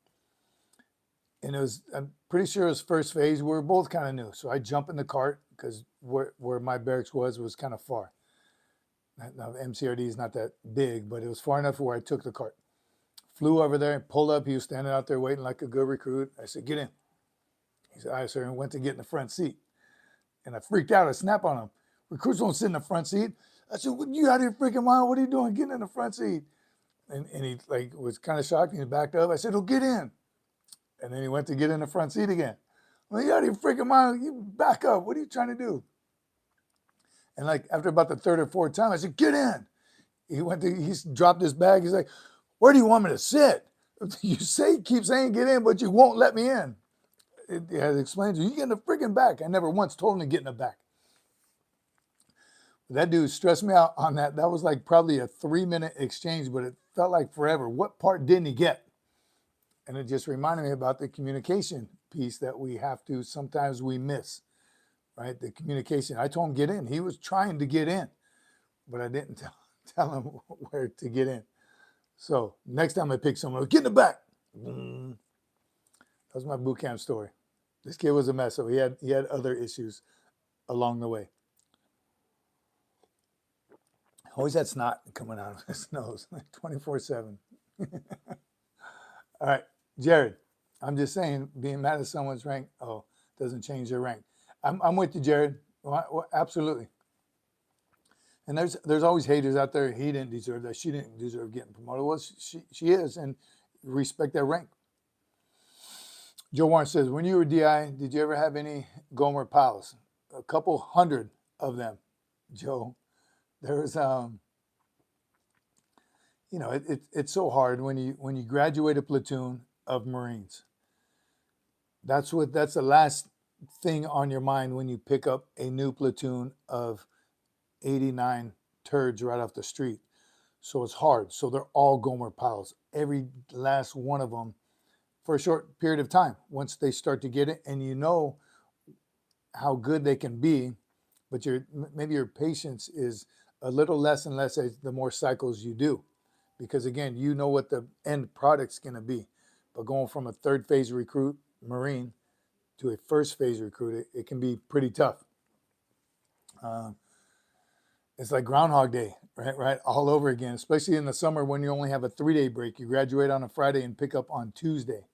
And I'm pretty sure it was first phase. We were both kind of new. So I jump in the cart because where my barracks was kind of far. Now, MCRD is not that big, but it was far enough where I took the cart. Flew over there and pulled up. He was standing out there waiting like a good recruit. I said, get in. He said, all right, sir, and went to get in the front seat. And I freaked out. I snapped on him. Recruits don't sit in the front seat. I said, you out of your freaking mind? What are you doing getting in the front seat? And he was kind of shocked and he backed up. I said, oh, get in. And then he went to get in the front seat again. Well, you out of your freaking mind? You back up. What are you trying to do? And after about the third or fourth time, I said, get in. He dropped his bag. He's like, where do you want me to sit? You keep saying get in, but you won't let me in. It explains, you get in the freaking back. I never once told him to get in the back. That dude stressed me out on that. That was probably a 3-minute exchange, but it felt like forever. What part didn't he get? And it just reminded me about the communication piece that sometimes we miss, right? The communication. I told him get in. He was trying to get in, but I didn't tell him where to get in. So next time I pick someone, get in the back. That was my boot camp story. This kid was a mess, so he had other issues along the way. Always had snot coming out of his nose, 24/7. All right, Jared, I'm just saying, being mad at someone's rank, doesn't change their rank. I'm with you, Jared. Well, absolutely. And there's always haters out there. He didn't deserve that. She didn't deserve getting promoted. Well, she is, and respect that rank. Joe Warren says, when you were DI, did you ever have any Gomer pals? A couple hundred of them, Joe. There was, it's so hard when you graduate a platoon of Marines, That's the last thing on your mind when you pick up a new platoon of 89 turds right off the street. So it's hard. So they're all Gomer Piles, every last one of them, for a short period of time. Once they start to get it, and you know how good they can be, but maybe your patience is a little less and less as the more cycles you do, because again, you know what the end product's going to be. But going from a third phase recruit Marine to a first phase recruit, it can be pretty tough. It's like Groundhog Day, right? All over again, especially in the summer when you only have a 3-day break. You graduate on a Friday and pick up on Tuesday,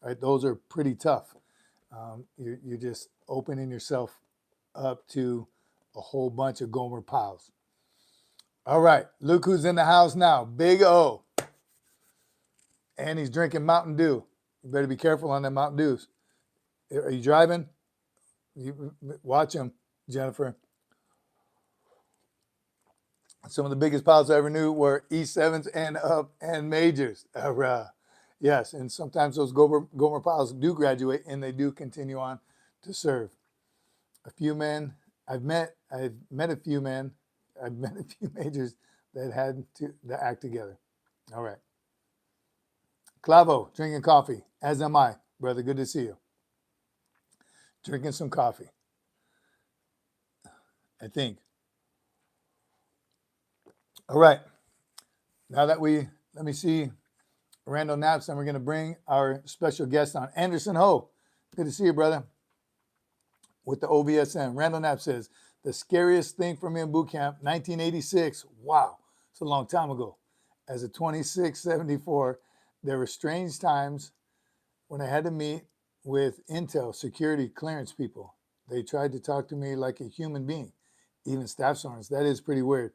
right? Those are pretty tough. You're just opening yourself up to a whole bunch of Gomer Piles. All right, look who's in the house now. Big O. And he's drinking Mountain Dew. You better be careful on them Mountain Dews. Are you driving? Watch him, Jennifer. Some of the biggest piles I ever knew were E7s and up and majors. Yes, and sometimes those Gomer Piles do graduate and they do continue on to serve. A few men, I've met a few men, I've met a few majors that had to act together. All right. Clavo, drinking coffee, as am I. Brother, good to see you. Drinking some coffee, I think. All right. Now that let me see Randall Knaps, and we're going to bring our special guest on. Anderson Ho, good to see you, brother. With the OVSM. Randall Knapp says, the scariest thing for me in boot camp, 1986. Wow, it's a long time ago. As a 2674, there were strange times when I had to meet with intel, security, clearance people. They tried to talk to me like a human being, even staff sergeants. That is pretty weird,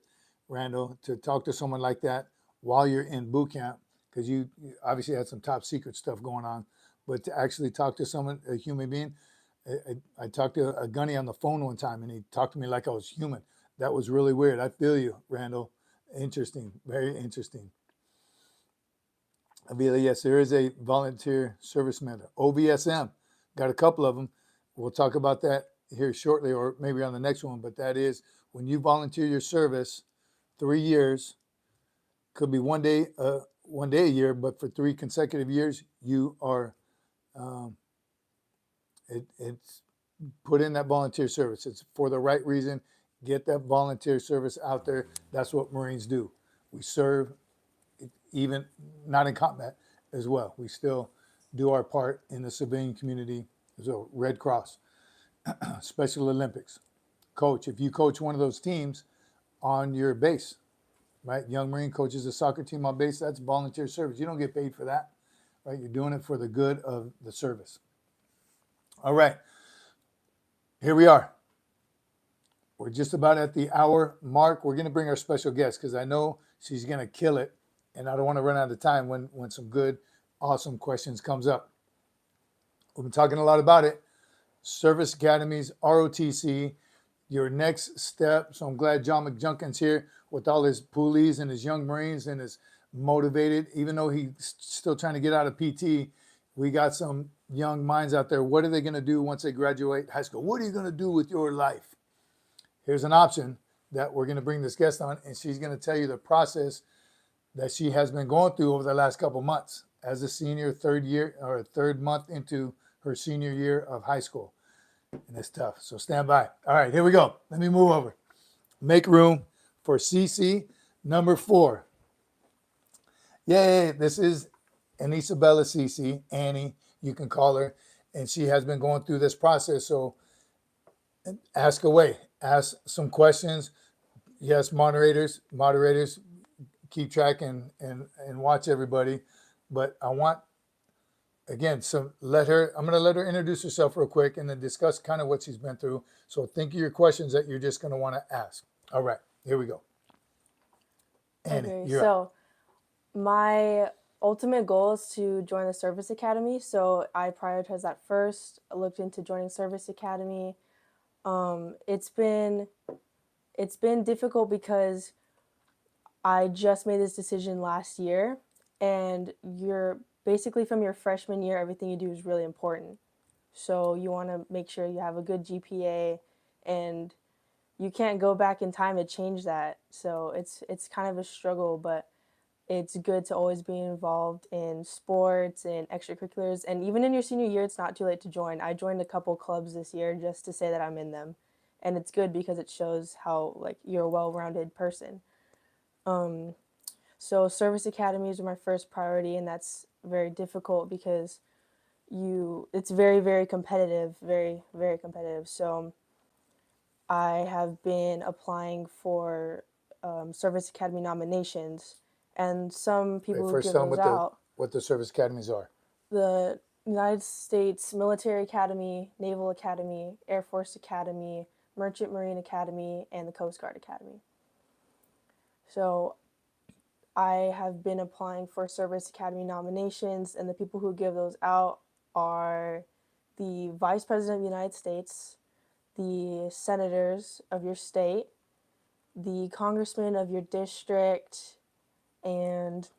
Randall, to talk to someone like that while you're in boot camp, because you obviously had some top secret stuff going on, but to actually talk to someone, a human being. I talked to a gunny on the phone one time, and he talked to me like I was human. That was really weird. I feel you, Randall. Interesting, very interesting. Avila, yes, there is a volunteer service medal. OVSM, got a couple of them. We'll talk about that here shortly, or maybe on the next one, but that is when you volunteer your service, 3 years, could be one day a year, but for 3 consecutive years, you are it's put in that volunteer service. It's for the right reason. Get that volunteer service out there. That's what Marines do. We serve, even not in combat as well. We still do our part in the civilian community. So Red Cross, Special Olympics. Coach, if you coach one of those teams on your base, right? Young Marine coaches a soccer team on base, that's volunteer service. You don't get paid for that, right? You're doing it for the good of the service. All right, here we are. We're just about at the hour mark. We're going to bring our special guest because I know she's going to kill it, and I don't want to run out of time when some good, awesome questions comes up. We've been talking a lot about it. Service Academies, ROTC, your next step. So I'm glad John McJunkin's here with all his Poolees and his young Marines and is motivated, even though he's still trying to get out of PT. We got some young minds out there. What are they going to do once they graduate high school? What are you going to do with your life? Here's an option that we're going to bring this guest on, and she's going to tell you the process that she has been going through over the last couple months as a senior, third month into her senior year of high school. And it's tough, so stand by. All right, here we go. Let me move over. Make room for Cece, number 4. Yay, this is Anisabella Cece, Annie, you can call her, and she has been going through this process. So ask away, ask some questions. Yes, moderators, keep track and watch everybody. But I want, again, I'm going to let her introduce herself real quick and then discuss kind of what she's been through. So think of your questions that you're just going to want to ask. All right, here we go. Annie, okay, you're so up. My ultimate goal is to join the Service Academy. So I prioritized that first. I looked into joining Service Academy. It's been difficult because I just made this decision last year, and you're basically from your freshman year, everything you do is really important. So you want to make sure you have a good GPA, and you can't go back in time to change that. So it's kind of a struggle, but it's good to always be involved in sports and extracurriculars. And even in your senior year, it's not too late to join. I joined a couple clubs this year just to say that I'm in them. And it's good because it shows how like you're a well-rounded person. So service academies are my first priority, and that's very difficult because it's very, very competitive, very, very competitive. So I have been applying for service academy nominations, and some people Wait, who first give tell them those out, what the service academies are. the United States Military Academy, Naval Academy, Air Force Academy, Merchant Marine Academy, and the Coast Guard Academy. So I have been applying for service academy nominations, and the people who give those out are the Vice President of the United States, the senators of your state, the congressman of your district, and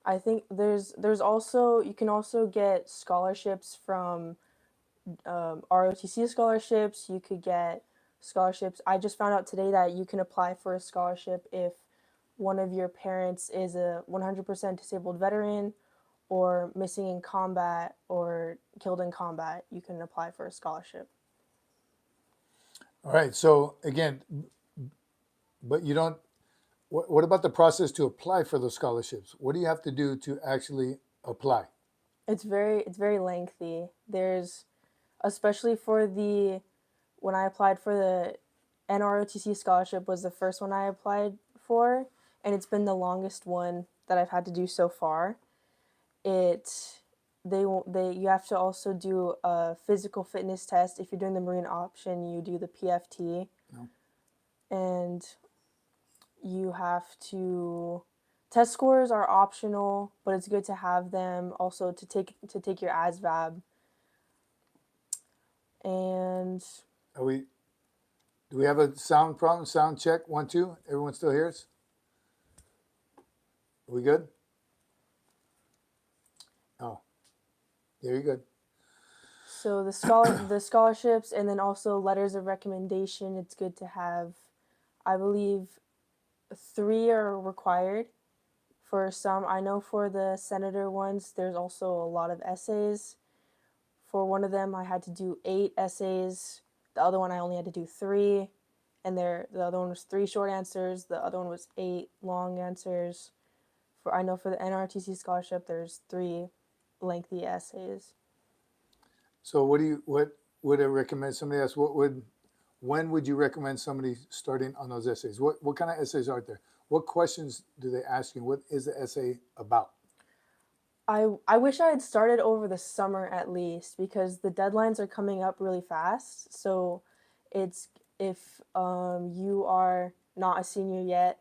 I think there's also, you can also get scholarships from ROTC scholarships. You could get scholarships. I just found out today that you can apply for a scholarship if one of your parents is a 100% disabled veteran or missing in combat or killed in combat. You can apply for a scholarship. All right. So again, but you don't. What about the process to apply for those scholarships? What do you have to do to actually apply? It's very lengthy. There's, especially for the, when I applied for the NROTC scholarship was the first one I applied for, and it's been the longest one that I've had to do so far. You have to also do a physical fitness test. If you're doing the Marine option, you do the PFT. No. And you have to, test scores are optional, but it's good to have them also to take your ASVAB. And Do we have a sound problem? Sound check, 1, 2. Everyone still hears? Are we good? Oh, there you good. so the scholarships, and then also letters of recommendation. It's good to have, I believe, 3 are required for some. I know for the senator ones, there's also a lot of essays. For one of them, I had to do 8 essays. The other one, I only had to do 3. And the other one was 3 short answers. The other one was 8 long answers. I know for the NRTC scholarship, there's 3 lengthy essays. So what would I recommend? Somebody asked, when would you recommend somebody starting on those essays? What kind of essays are there? What questions do they ask you? What is the essay about? I wish I had started over the summer at least, because the deadlines are coming up really fast. So it's, if you are not a senior yet,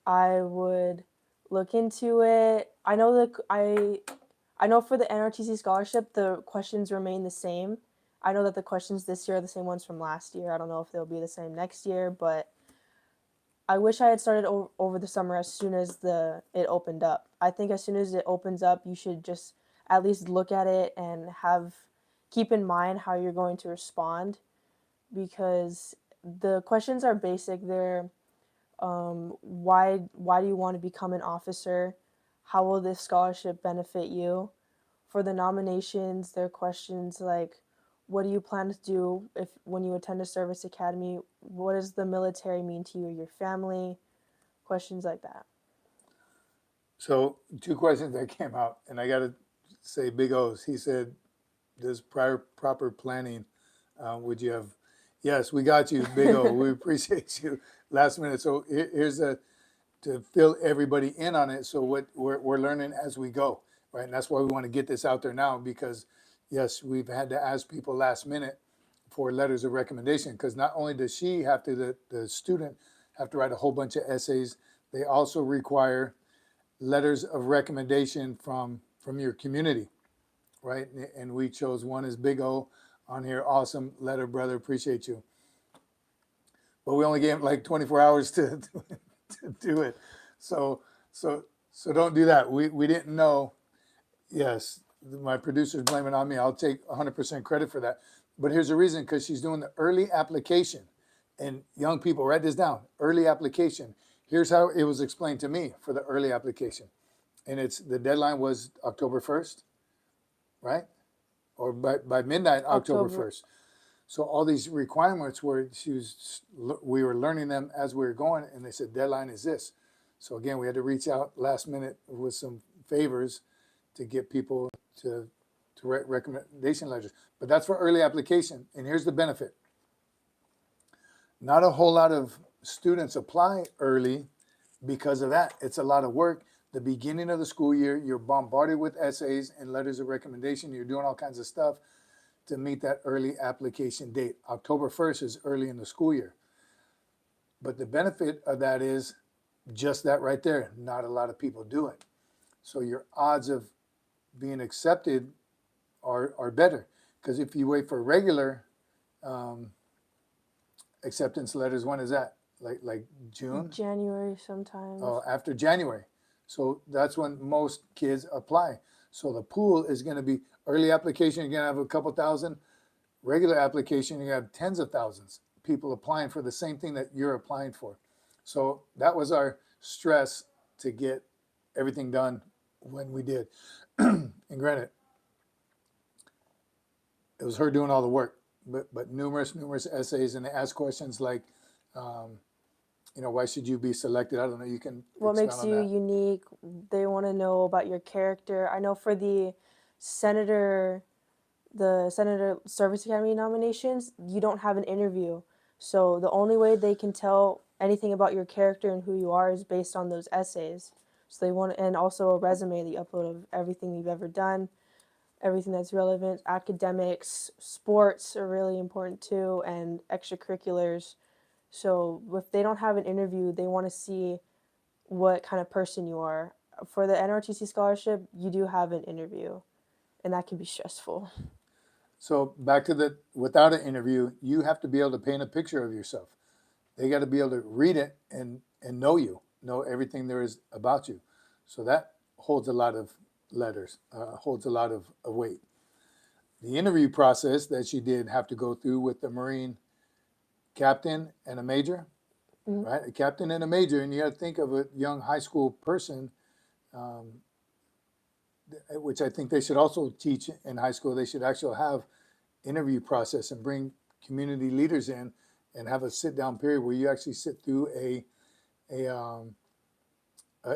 I would look into it. I know for the NRTC scholarship, the questions remain the same. I know that the questions this year are the same ones from last year. I don't know if they'll be the same next year, but I wish I had started over the summer as soon as it opened up. I think as soon as it opens up, you should just at least look at it and keep in mind how you're going to respond, because the questions are basic. They're why do you want to become an officer? How will this scholarship benefit you? For the nominations, there are questions like, what do you plan to do when you attend a service academy? What does the military mean to you or your family? Questions like that. So 2 questions that came out, and I got to say big O's. He said, does proper planning, would you have? Yes, we got you, big O. We appreciate you. Last minute. So here's to fill everybody in on it. So what we're learning as we go, right? And that's why we want to get this out there now, because yes, we've had to ask people last minute for letters of recommendation, because not only does she have to, the student have to write a whole bunch of essays, they also require letters of recommendation from your community, right? And we chose one as Big O on here. Awesome letter, brother. Appreciate you. But we only gave him like 24 hours to do it. So don't do that. We didn't know. Yes, my producers blame it on me. I'll take 100% credit for that. But here's the reason, because she's doing the early application. And young people, write this down, early application. Here's how it was explained to me for the early application. And the deadline was October 1st, right? Or by midnight, October 1st. So all these requirements we were learning them as we were going, and they said deadline is this. So again, we had to reach out last minute with some favors to get people to write recommendation letters. But that's for early application. And here's the benefit. Not a whole lot of students apply early because of that. It's a lot of work. The beginning of the school year, you're bombarded with essays and letters of recommendation. You're doing all kinds of stuff to meet that early application date. October 1st is early in the school year. But the benefit of that is just that right there. Not a lot of people do it. So your odds of being accepted are better. Because if you wait for regular acceptance letters, when is that? Like June? January sometimes. Oh, after January. So that's when most kids apply. So the pool is going to be early application, you're going to have a couple thousand. Regular application, you have tens of thousands people applying for the same thing that you're applying for. So that was our stress to get everything done when we did. And granted, it was her doing all the work, but numerous essays, and they asked questions like, why should you be selected? I don't know. You can. What makes you unique? They want to know about your character. I know for the Senator Service Academy nominations, you don't have an interview. So the only way they can tell anything about your character and who you are is based on those essays. So they want, and also a resume that you upload of everything you've ever done, everything that's relevant. Academics, sports are really important too, and extracurriculars. So if they don't have an interview, they want to see what kind of person you are. For the NRTC scholarship, you do have an interview, and that can be stressful. So back to without an interview, you have to be able to paint a picture of yourself. They got to be able to read it and know you, know everything there is about you. So that holds a lot of letters, holds a lot of weight. The interview process that she did have to go through with the Marine captain and a major, right? A captain and a major, and you got to think of a young high school person, which I think they should also teach in high school. They should actually have interview process and bring community leaders in and have a sit down period where you actually sit through a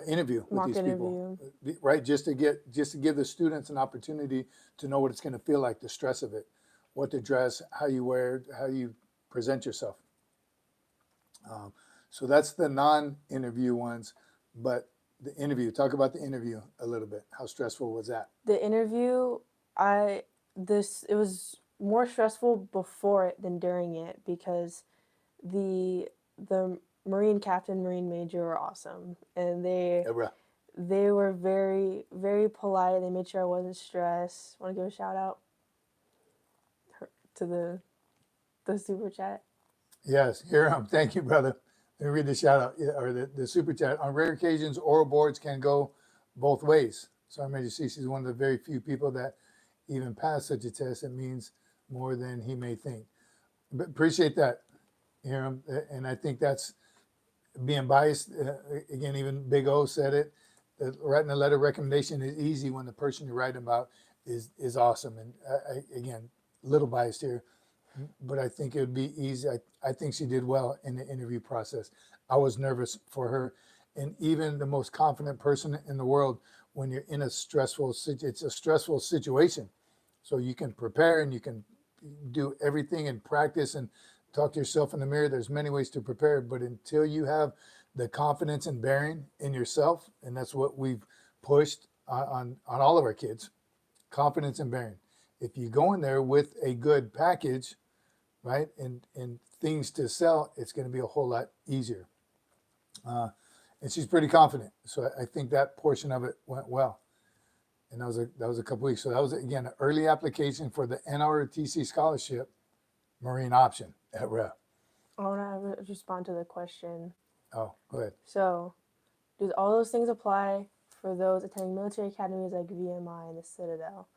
interview with these people, right? Just to give the students an opportunity to know what it's going to feel like, the stress of it, what to dress, how you wear, how you present yourself. So that's the non-interview ones, but the interview, talk about the interview a little bit. How stressful was that? The interview, it was more stressful before it than during it, because the Marine captain, Marine major were awesome, and they were very, very polite. They made sure I wasn't stressed. Want to give a shout out to the super chat? Yes, here thank you, brother. Let me read the shout out, or the super chat. On rare occasions, oral boards can go both ways. SgtMaj Cece is one of the very few people that even pass such a test. It means more than he may think. But appreciate that, Hiram. And I think that's being biased. Again, even Big O said it. That writing a letter of recommendation is easy when the person you're writing about is awesome. And again, a little biased here, but I think it would be easy. I think she did well in the interview process. I was nervous for her. And even the most confident person in the world, when you're in it's a stressful situation. So you can prepare and you can do everything and practice and talk to yourself in the mirror. There's many ways to prepare, but until you have the confidence and bearing in yourself, and that's what we've pushed on all of our kids, confidence and bearing. If you go in there with a good package, right, and things to sell, it's going to be a whole lot easier. And she's pretty confident. So I think that portion of it went well. And that was a couple weeks. So that was, again, an early application for the NRTC scholarship, Marine option at RET. I want to respond to the question. Oh, go ahead. So, do all those things apply for those attending military academies like VMI and the Citadel.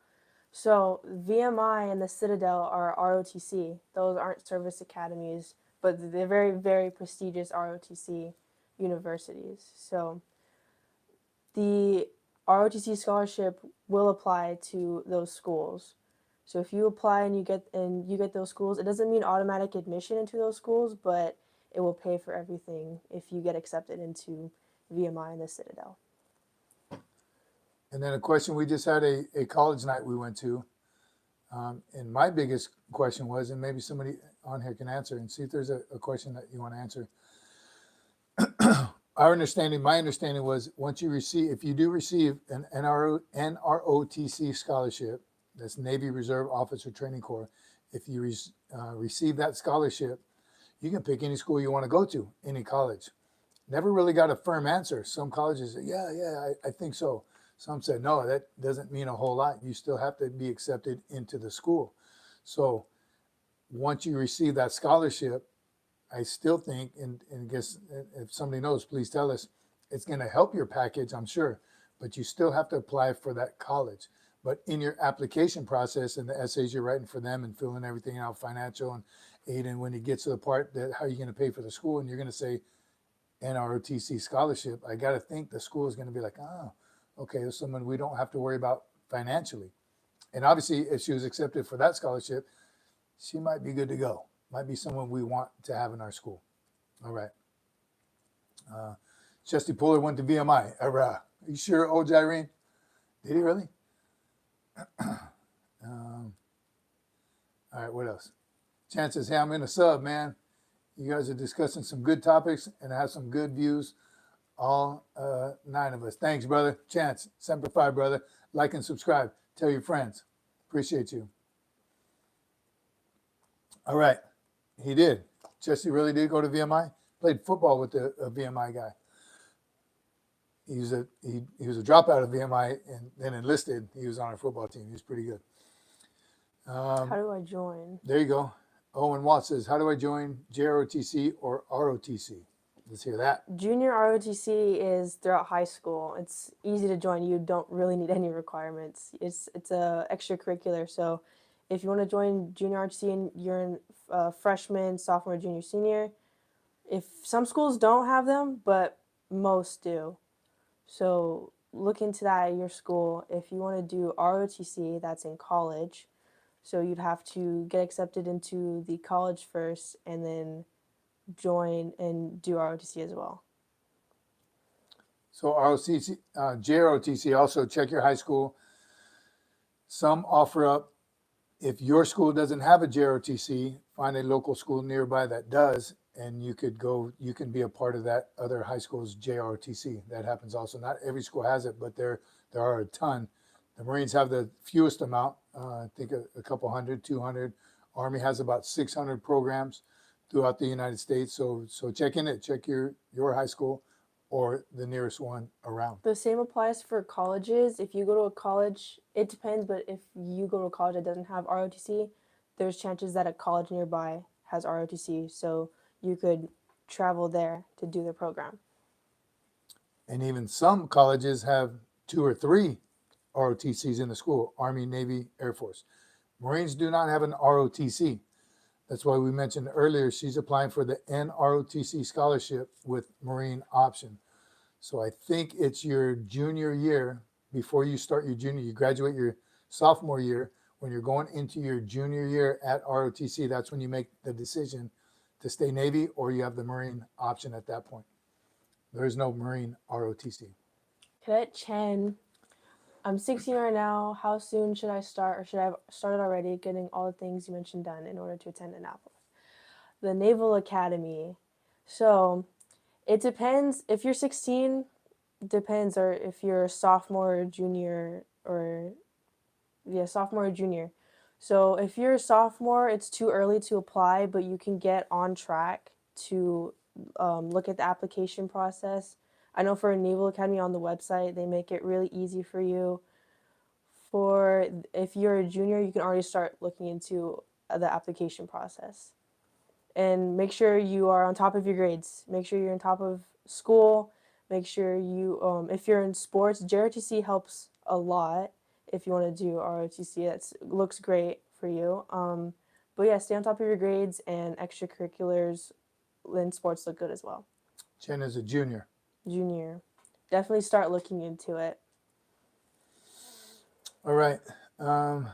So VMI and the Citadel are ROTC. Those aren't service academies, but they're very, very prestigious ROTC universities. So the ROTC scholarship will apply to those schools. So if you apply and you get those schools, it doesn't mean automatic admission into those schools, but it will pay for everything if you get accepted into VMI and the Citadel. And then a question, we just had a college night we went to. And my biggest question was, and maybe somebody on here can answer and see if there's a question that you want to answer. My understanding was once you receive, if you do receive an NROTC scholarship, that's Navy Reserve Officer Training Corps, if you receive that scholarship, you can pick any school you want to go to, any college. Never really got a firm answer. Some colleges said, yeah, I think so. Some said, no, that doesn't mean a whole lot. You still have to be accepted into the school. So once you receive that scholarship, I still think, and I guess if somebody knows, please tell us, it's going to help your package, I'm sure, but you still have to apply for that college. But in your application process and the essays you're writing for them and filling everything out, financial and aid, and when you get to the part that how you're going to pay for the school and you're going to say NROTC scholarship, I got to think the school is going to be like, oh, okay, there's someone we don't have to worry about financially. And obviously, if she was accepted for that scholarship, she might be good to go. Might be someone we want to have in our school. All right. Chesty Pooler went to VMI. Are you sure, old Irene? Did he really? All right, what else? Chance says, hey, I'm in a sub, man. You guys are discussing some good topics and have some good views. All 9 of us. Thanks, brother. Chance, Semper Fi, brother. Like and subscribe. Tell your friends. Appreciate you. All right. He did. Jesse really did go to VMI. Played football with a VMI guy. He was a dropout of VMI and then enlisted. He was on our football team. He was pretty good. How do I join? There you go. Owen Watts says, how do I join JROTC or ROTC? Let's hear that. Junior ROTC is throughout high school. It's easy to join. You don't really need any requirements. It's a extracurricular. So if you want to join junior ROTC and you're in freshman, sophomore, junior, senior, if some schools don't have them, but most do. So look into that at your school. If you want to do ROTC, that's in college. So you'd have to get accepted into the college first and then join and do ROTC as well. So ROTC, JROTC, also check your high school. Some offer up, if your school doesn't have a JROTC, find a local school nearby that does, and you could go, you can be a part of that other high school's JROTC. That happens also. Not every school has it, but there are a ton. The Marines have the fewest amount, I think a couple hundred, 200. Army has about 600 programs throughout the United States. So check in it, check your high school or the nearest one around. The same applies for colleges. If you go to a college, it depends, but if you go to a college that doesn't have ROTC, there's chances that a college nearby has ROTC, so you could travel there to do the program. And even some colleges have 2 or 3 ROTCs in the school, Army, Navy, Air Force. Marines do not have an ROTC. That's why we mentioned earlier, she's applying for the NROTC scholarship with Marine option. So I think it's your junior year, before you start your junior, you graduate your sophomore year, when you're going into your junior year at ROTC, that's when you make the decision to stay Navy or you have the Marine option at that point. There is no Marine ROTC. Cadet Chen, I'm 16 right now. How soon should I start, or should I have started already getting all the things you mentioned done in order to attend Annapolis? The Naval Academy. So it depends. If you're 16, depends, or if you're a sophomore or junior, sophomore or junior. So if you're a sophomore, it's too early to apply, but you can get on track to look at the application process. I know for a Naval Academy on the website, they make it really easy for you. For if you're a junior, you can already start looking into the application process. And make sure you are on top of your grades. Make sure you're on top of school. Make sure you, if you're in sports, JRTC helps a lot. If you want to do ROTC, that looks great for you. But yeah, stay on top of your grades, and extracurriculars in sports look good as well. Jen is a junior. Junior, definitely start looking into it. All right. Do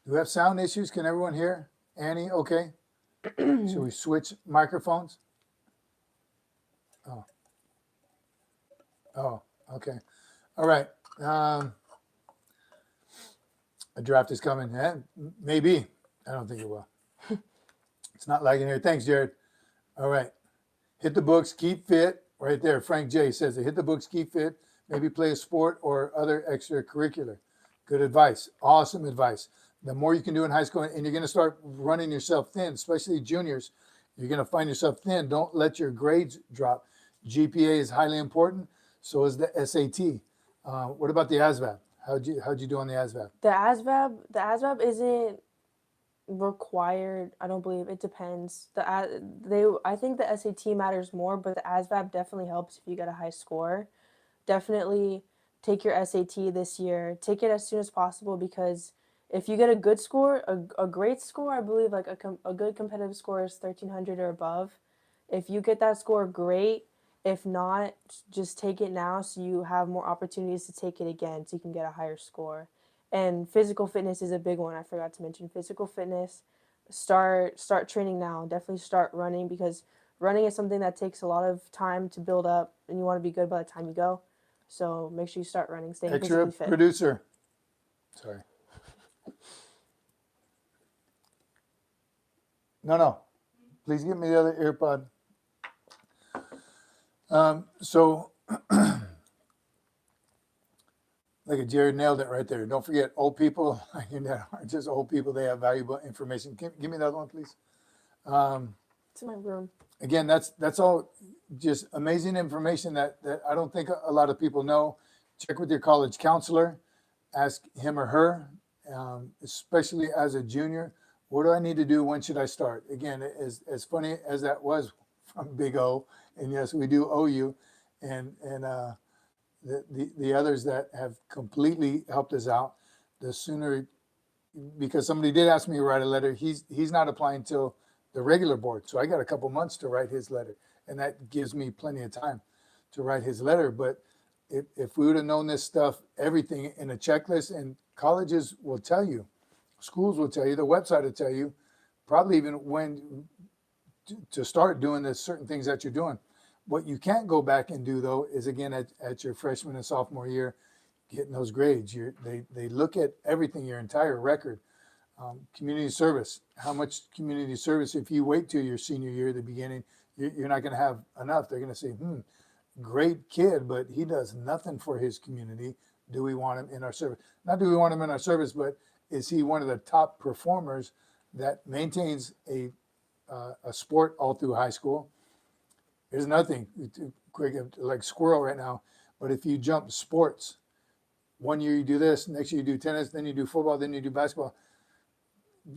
we have sound issues? Can everyone hear? Annie, okay? Should we switch microphones? Oh, okay. All right. A draft is coming. Maybe. I don't think it will. It's not lagging here. Thanks, Jared. All right. Hit the books, keep fit. Right there. Frank J says hit the books, keep fit. Maybe play a sport or other extracurricular. Good advice. Awesome advice. The more you can do in high school, and you're going to start running yourself thin, especially juniors, you're going to find yourself thin. Don't let your grades drop. GPA is highly important. So is the SAT. What about the ASVAB? How'd you do on the ASVAB? The ASVAB isn't required. I don't believe. It depends. I think the SAT matters more, but the ASVAB definitely helps if you get a high score. Definitely take your SAT this year. Take it as soon as possible, because if you get a good score, a great score, I believe like a good competitive score is 1300 or above. If you get that score, great. If not, just take it now so you have more opportunities to take it again so you can get a higher score. And physical fitness is a big one. I forgot to mention physical fitness. Start training now. Definitely start running, because running is something that takes a lot of time to build up, and you want to be good by the time you go. So make sure you start running, staying Extra physically fit. producer. Sorry. No. Please give me the other earpod. So, look at Jared, nailed it right there. Don't forget, old people aren't just old people. They have valuable information. Give me the other one, please. It's in my room. Again, that's all just amazing information that I don't think a lot of people know. Check with your college counselor. Ask him or her, especially as a junior, what do I need to do? When should I start? Again, as funny as that was from Big O, and yes, we do owe you, and the others that have completely helped us out. The sooner, because somebody did ask me to write a letter. He's not applying till the regular board, so I got a couple months to write his letter, and that gives me plenty of time to write his letter. But if we would have known this stuff, everything in a checklist, and colleges will tell you, schools will tell you, the website will tell you, probably even when to start doing the certain things that you're doing. What you can't go back and do, though, is again at your freshman and sophomore year, getting those grades. They look at everything, your entire record. Community service, how much community service, if you wait till your senior year at the beginning, you're not going to have enough. They're going to say, great kid, but he does nothing for his community. Do we want him in our service? Not do we want him in our service, but is he one of the top performers that maintains a sport all through high school? There's nothing quick, like squirrel right now, but if you jump sports, one year you do this, next year you do tennis, then you do football, then you do basketball.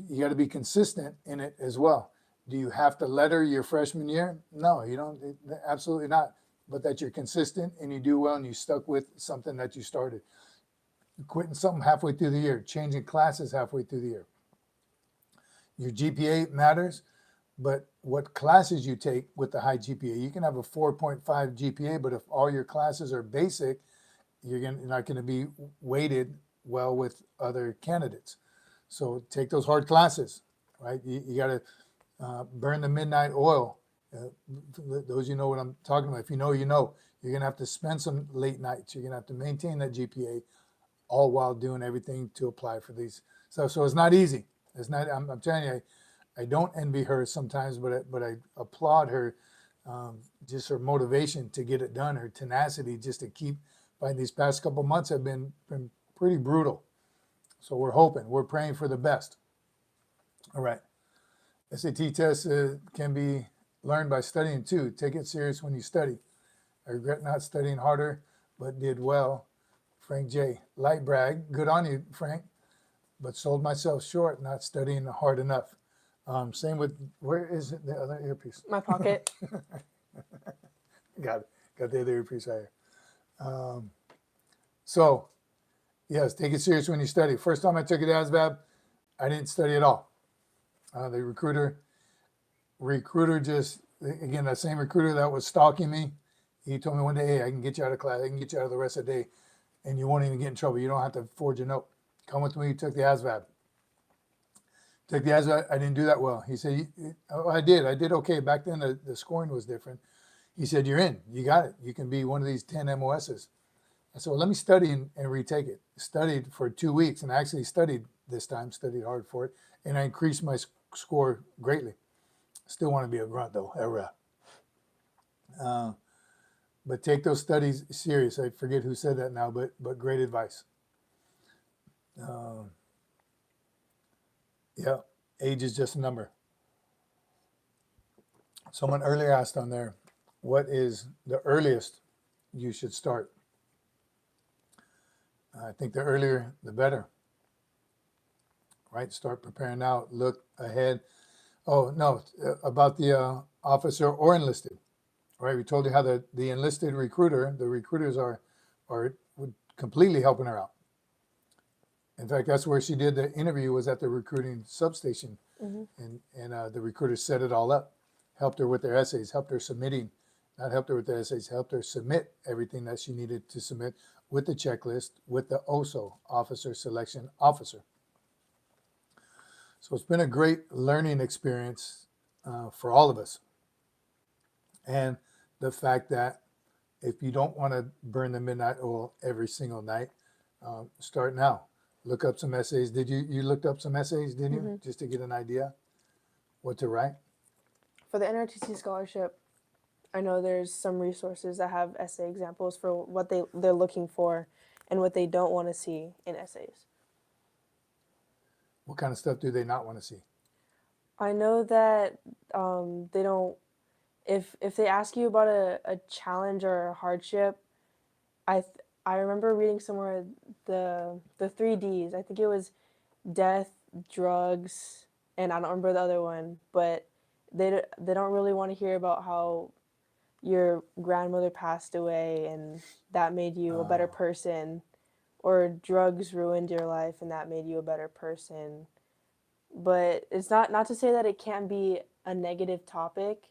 You got to be consistent in it as well. Do you have to letter your freshman year? No, you don't. Absolutely not. But that you're consistent and you do well and you stuck with something that you started. Quitting something halfway through the year, changing classes halfway through the year. Your GPA matters, but what classes you take with the high GPA. You can have a 4.5 GPA, but if all your classes are basic, you're not going to be weighted well with other candidates. So take those hard classes, right? You got to burn the midnight oil. Those you know what I'm talking about. If you know, you know. You're going to have to spend some late nights. You're going to have to maintain that GPA, all while doing everything to apply for these stuff. So it's not easy. It's not. I'm telling you, I don't envy her sometimes, but I applaud her, just her motivation to get it done, her tenacity just to keep. By these past couple months have been pretty brutal. So we're praying for the best. All right. SAT test can be learned by studying too. Take it serious when you study. I regret not studying harder, but did well. Frank J. Light brag. Good on you, Frank. But sold myself short, not studying hard enough. Same with, where is it, the other earpiece? My pocket. Got it. Got the other earpiece right here. So, yes, take it serious when you study. First time I took it ASVAB, I didn't study at all. The recruiter just, again, that same recruiter that was stalking me, he told me one day, hey, I can get you out of class. I can get you out of the rest of the day, and you won't even get in trouble. You don't have to forge a note. Come with me, took the ASVAB. Took the ASVAB, I didn't do that well. He said, oh, I did okay. Back then, the scoring was different. He said, you're in, you got it. You can be one of these 10 MOSs. I said, well, let me study and retake it. Studied for 2 weeks, and I actually studied this time, studied hard for it, and I increased my score greatly. Still want to be a grunt, though. But take those studies serious. I forget who said that now, but great advice. Yeah, age is just a number. Someone earlier asked on there, what is the earliest you should start? I think the earlier, the better. Right? Start preparing now, look ahead. Oh, no, about the officer or enlisted. Right? We told you how the enlisted recruiter, the recruiters are completely helping her out. In fact, that's where she did the interview, was at the recruiting substation. Mm-hmm. And the recruiters set it all up, helped her with their essays, helped her submitting, not helped her with the essays, helped her submit everything that she needed to submit with the checklist, with the OSO, Officer Selection Officer. So it's been a great learning experience for all of us. And the fact that if you don't want to burn the midnight oil every single night, start now. Look up some essays. Did you looked up some essays, didn't you? Mm-hmm. Just to get an idea what to write? For the NRTC scholarship, I know there's some resources that have essay examples for what they're looking for and what they don't want to see in essays. What kind of stuff do they not want to see? I know that they don't, if they ask you about a challenge or a hardship, I remember reading somewhere the 3 Ds. I think it was death, drugs, and I don't remember the other one, but they don't really want to hear about how your grandmother passed away and that made you a better person, or drugs ruined your life and that made you a better person. But it's not to say that it can't be a negative topic,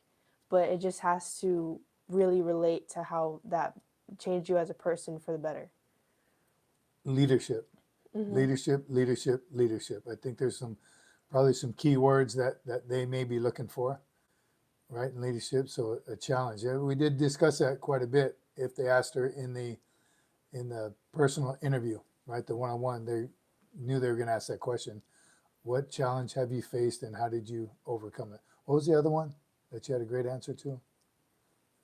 but it just has to really relate to how that changed you as a person for the better. Leadership. Mm-hmm. Leadership. I think there's probably some key words that they may be looking for, right? In leadership, so a challenge. Yeah, we did discuss that quite a bit. If they asked her in the personal interview, right, the one-on-one, they knew they were going to ask that question. What challenge have you faced and how did you overcome it? What was the other one that you had a great answer to?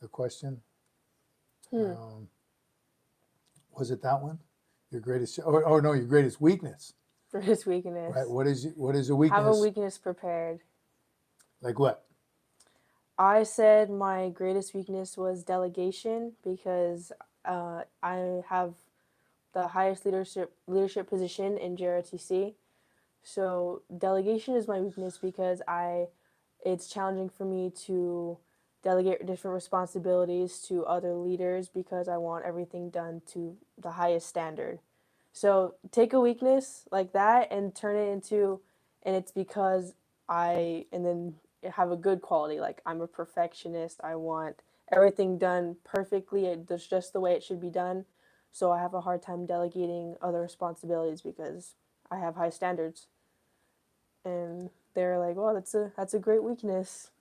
The question? Was it that one? Your greatest, or no, your greatest weakness. Greatest weakness. Right. What is your weakness? Have a weakness prepared. Like what? I said my greatest weakness was delegation because I have the highest leadership position in JROTC. So delegation is my weakness because it's challenging for me to delegate different responsibilities to other leaders because I want everything done to the highest standard. So take a weakness like that and turn it into, and it's because and then have a good quality. Like, I'm a perfectionist. I want everything done perfectly. It's just the way it should be done. So I have a hard time delegating other responsibilities because I have high standards. And they're like, well, that's a great weakness.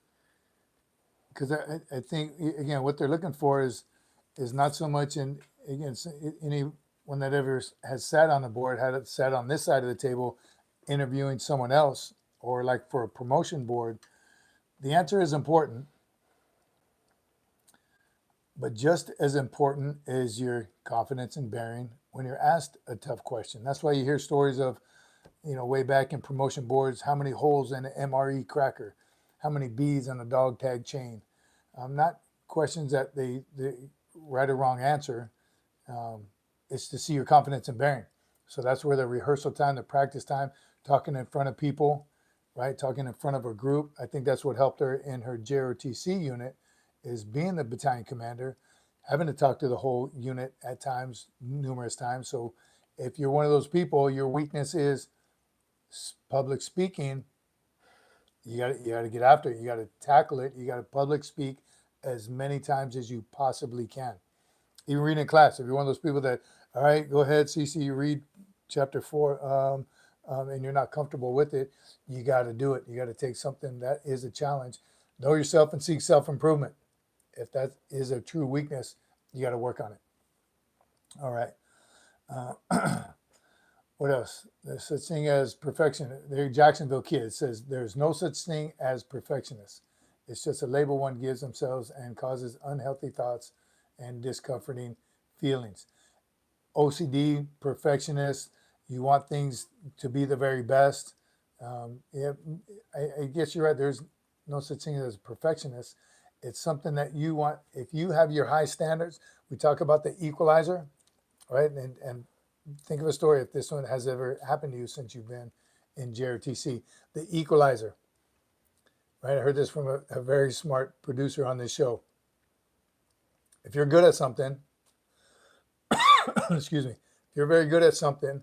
Because I think, again, what they're looking for is not so much anyone that ever has sat on the board, had sat on this side of the table interviewing someone else, or like for a promotion board. The answer is important, but just as important is your confidence in bearing when you're asked a tough question. That's why you hear stories of, way back in promotion boards, how many holes in an MRE cracker, how many beads on a dog tag chain. Not questions that they right or wrong answer. It's to see your confidence in bearing. So that's where the rehearsal time, the practice time, talking in front of people, right? Talking in front of a group. I think that's what helped her in her JROTC unit, is being the battalion commander, having to talk to the whole unit at times, numerous times. So if you're one of those people, your weakness is public speaking, you got to get after it. You got to tackle it. You got to public speak as many times as you possibly can. Even reading in class, if you're one of those people that, all right, go ahead, Cece, you read chapter 4, and you're not comfortable with it, you got to do it. You got to take something that is a challenge. Know yourself and seek self-improvement. If that is a true weakness, you got to work on it. All right. What else? There's such thing as perfection. The Jacksonville kid says there's no such thing as perfectionists. It's just a label one gives themselves and causes unhealthy thoughts and discomforting feelings. OCD, perfectionist, you want things to be the very best. Yeah, I guess you're right. There's no such thing as a perfectionist. It's something that you want. If you have your high standards, we talk about the equalizer, right? And think of a story if this one has ever happened to you since you've been in JRTC. The equalizer, right? I heard this from a very smart producer on this show. If you're good at something, excuse me, if you're very good at something,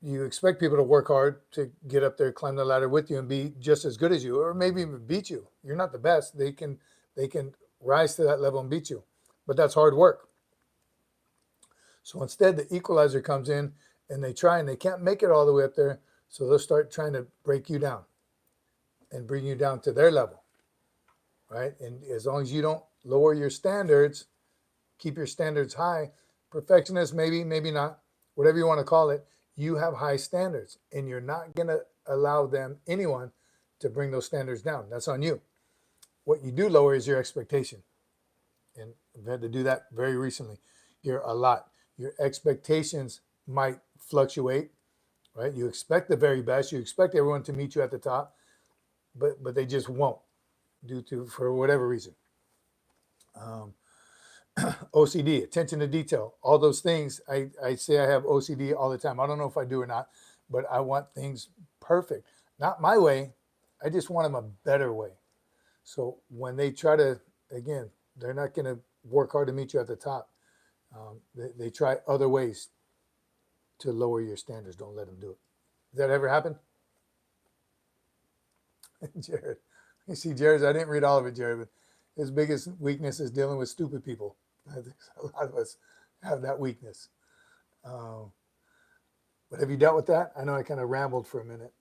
you expect people to work hard to get up there, climb the ladder with you and be just as good as you, or maybe even beat you. You're not the best. They can rise to that level and beat you, but that's hard work. So instead, the equalizer comes in and they try and they can't make it all the way up there. So they'll start trying to break you down and bring you down to their level, right? And as long as you don't lower your standards, keep your standards high, perfectionist, maybe, maybe not, whatever you want to call it, you have high standards and you're not going to allow anyone to bring those standards down. That's on you. What you do lower is your expectation. And I've had to do that very recently here a lot. Your expectations might fluctuate, right? You expect the very best. You expect everyone to meet you at the top, but they just won't for whatever reason. OCD, attention to detail, all those things. I say I have OCD all the time. I don't know if I do or not, but I want things perfect. Not my way. I just want them a better way. So when they try to, again, they're not going to work hard to meet you at the top. They try other ways to lower your standards. Don't let them do it. Does that ever happen? Jared. You see, Jared's, I didn't read all of it, Jared, but his biggest weakness is dealing with stupid people. I think a lot of us have that weakness. But have you dealt with that? I know I kind of rambled for a minute.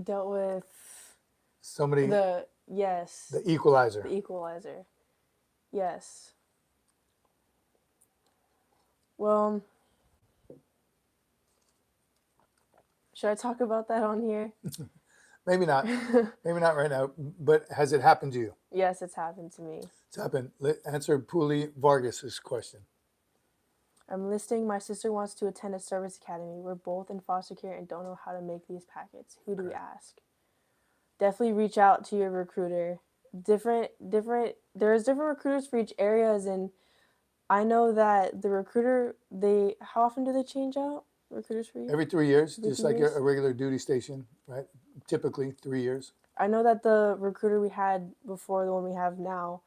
Dealt with somebody. Yes. The equalizer. The equalizer. Yes. Well, should I talk about that on here? Maybe not. Maybe not right now. But has it happened to you? Yes, it's happened to me. It's happened. Answer Poolee Vargas's question. I'm enlisting. My sister wants to attend a service academy. We're both in foster care and don't know how to make these packets. Who do we ask? Definitely reach out to your recruiter. There's different recruiters for each areas, and I know that the recruiter, how often do they change out recruiters for you? Every 3 years, just like a regular duty station, right? Typically 3 years. I know that the recruiter we had before the one we have now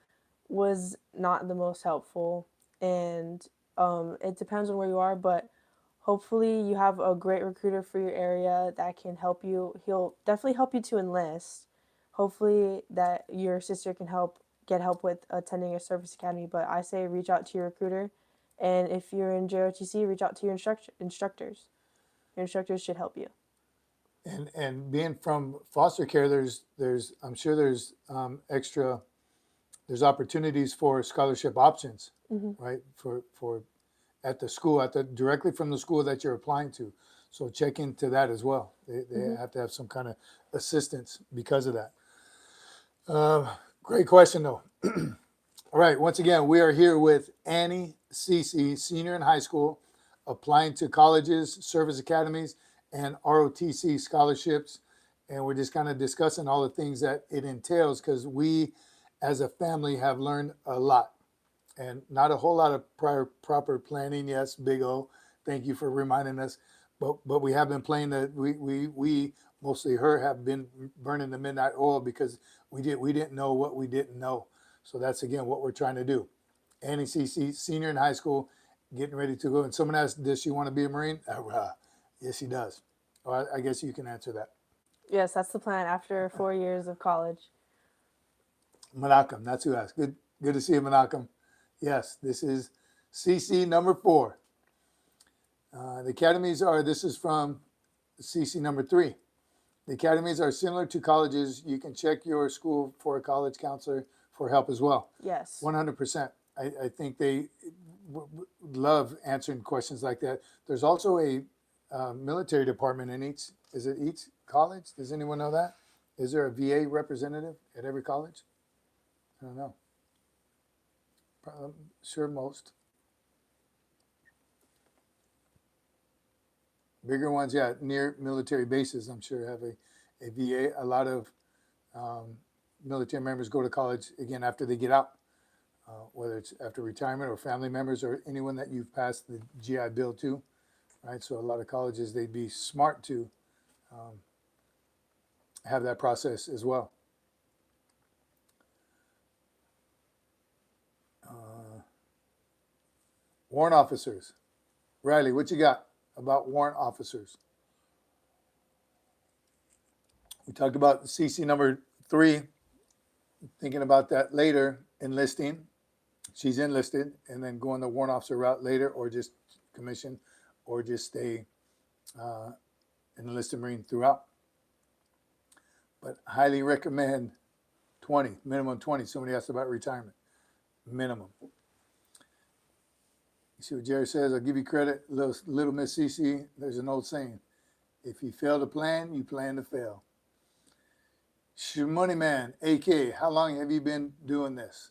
was not the most helpful, and it depends on where you are, but hopefully you have a great recruiter for your area that can help you. He'll definitely help you to enlist. Hopefully that your sister can get help with attending a service academy, but I say reach out to your recruiter, and if you're in JROTC, reach out to your instructors. Your instructors should help you. And being from foster care, there's I'm sure there's there's opportunities for scholarship options, right? For at the school, directly from the school that you're applying to. So check into that as well. They have to have some kind of assistance because of that. Great question though. All right, once again, we are here with Annie Cece, senior in high school, applying to colleges, service academies, and ROTC scholarships. And we're just kind of discussing all the things that it entails, because we as a family have learned a lot and not a whole lot of proper planning. Yes, Big O, thank you for reminding us. But we have been playing we mostly her have been burning the midnight oil because we didn't know what we didn't know. So that's, again, what we're trying to do. Annie Cece, senior in high school, getting ready to go. And someone asked, does she want to be a Marine? Yes, she does. Well, I guess you can answer that. Yes, that's the plan after 4 years of college. Menachem, that's who asked. Good to see you, Menachem. Yes, this is CC number 4. The academies are, this is from CC number 3. The academies are similar to colleges. You can check your school for a college counselor for help as well. Yes. 100%. I think they love answering questions like that. There's also a military department in each college? Does anyone know that? Is there a VA representative at every college? I don't know. I'm sure most. Bigger ones, yeah, near military bases, I'm sure have a VA. A lot of military members go to college, again, after they get out, whether it's after retirement or family members or anyone that you've passed the GI Bill to, right? So a lot of colleges, they'd be smart to have that process as well. Warrant officers. Riley, what you got about warrant officers? We talked about CC number 3, thinking about that later, enlisting. She's enlisted and then going the warrant officer route later, or just commission, or just stay an enlisted Marine throughout. But highly recommend 20, minimum 20. Somebody asked about retirement. Minimum. You see what Jerry says? I'll give you credit. Little Miss CC, there's an old saying. If you fail to plan, you plan to fail. Money Man, AK, how long have you been doing this?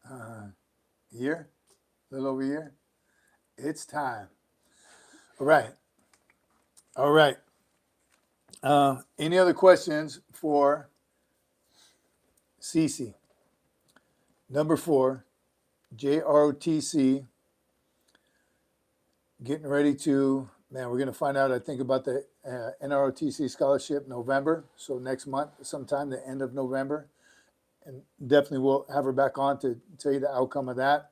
A year? A little over a year? It's time. All right. All right. Any other questions for CC? Number 4, JROTC. Getting ready to, we're going to find out, I think, about the NROTC scholarship November. So next month, sometime, the end of November. And definitely we'll have her back on to tell you the outcome of that.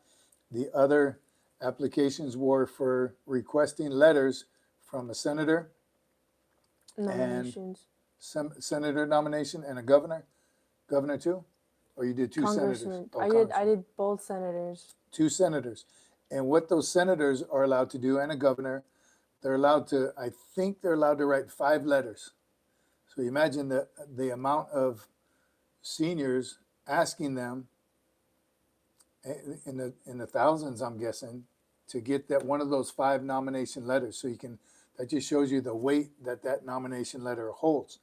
The other applications were for requesting letters from a senator. Nominations. And senator nomination and a governor too, or you did 2 senators? I did both senators. 2 senators, and what those senators are allowed to do, and a governor, they're allowed to. I think they're allowed to write 5 letters. So you imagine the amount of seniors asking them in the thousands, I'm guessing, to get that one of those 5 nomination letters. So you can. That just shows you the weight that nomination letter holds.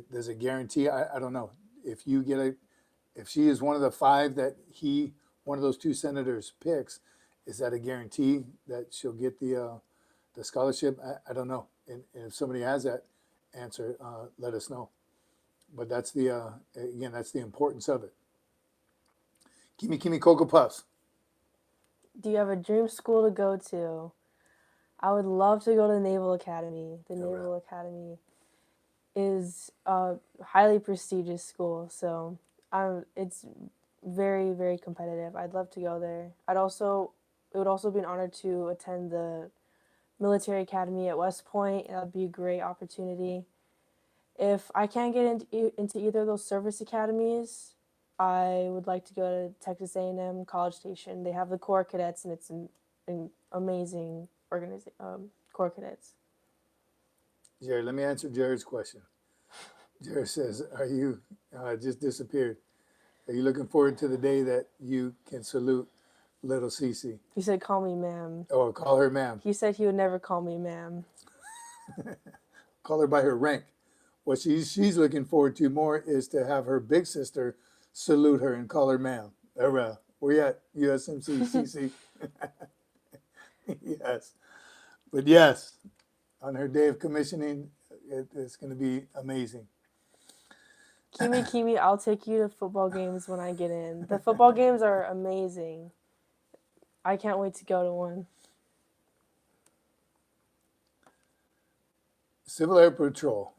There's a guarantee. I don't know if you get if she is one of the 5 that one of those 2 senators picks, is that a guarantee that she'll get the scholarship? I don't know. And if somebody has that answer, let us know. But that's again, that's the importance of it. Gimme Cocoa Puffs. Do you have a dream school to go to? I would love to go to the Naval Academy. The Naval Academy is a highly prestigious school, so it's very, very competitive. I'd love to go there. It would also be an honor to attend the military academy at West Point. That would be a great opportunity. If I can't get into either of those service academies, I would like to go to Texas A&M College Station. They have the Corps Cadets, and it's an amazing Corps Cadets. Jerry, let me answer Jared's question. Jared says, are you, just disappeared. Are you looking forward to the day that you can salute little Cece? He said, call me ma'am. Oh, call her ma'am. He said he would never call me ma'am. Call her by her rank. What she's looking forward to more is to have her big sister salute her and call her ma'am. Where you at, USMC Cece? Yes. But yes, on her day of commissioning, it's going to be amazing. Kimi, I'll take you to football games when I get in. The football games are amazing. I can't wait to go to one. Civil Air Patrol.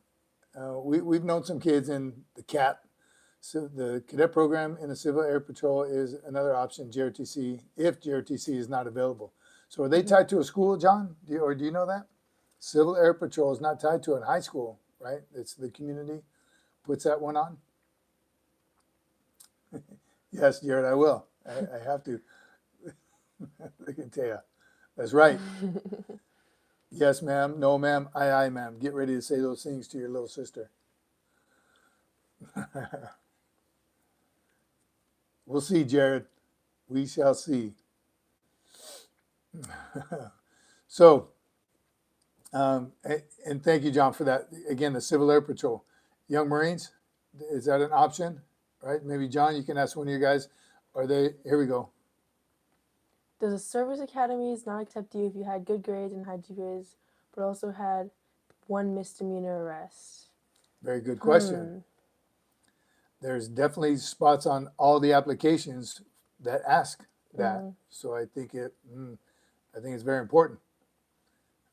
We've known some kids in the CAT So the cadet program in the Civil Air Patrol is another option, JRTC, if JRTC is not available. So are they tied to a school, John? Or do you know that? Civil Air Patrol is not tied to a high school, right? It's the community puts that one on. Yes, Jared, I will. I have to. I can tell you. That's right. Yes, ma'am. No, ma'am. Aye, ma'am. Get ready to say those things to your little sister. We'll see, Jared. We shall see. So, and thank you, John, for that. Again, the Civil Air Patrol. Young Marines, is that an option? Right? Maybe, John, you can ask one of you guys. Are they, here we go. Does the service academies not accept you if you had good grades and high GPAs, but also had one misdemeanor arrest? Very good question. There's definitely spots on all the applications that ask that. So I think it's very important.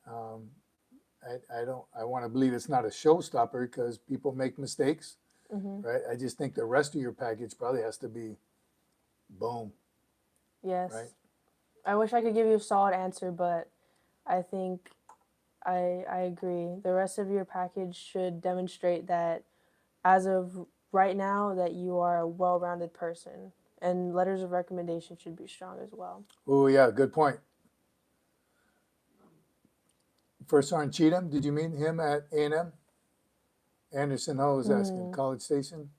I want to believe it's not a showstopper because people make mistakes, right? I just think the rest of your package probably has to be boom. Yes. Right? I wish I could give you a solid answer, but I think I agree. The rest of your package should demonstrate that as of right now that you are a well-rounded person, and letters of recommendation should be strong as well. Oh yeah, good point. First Sergeant Cheatham, did you meet him at A&M? Anderson Ho was asking, College Station?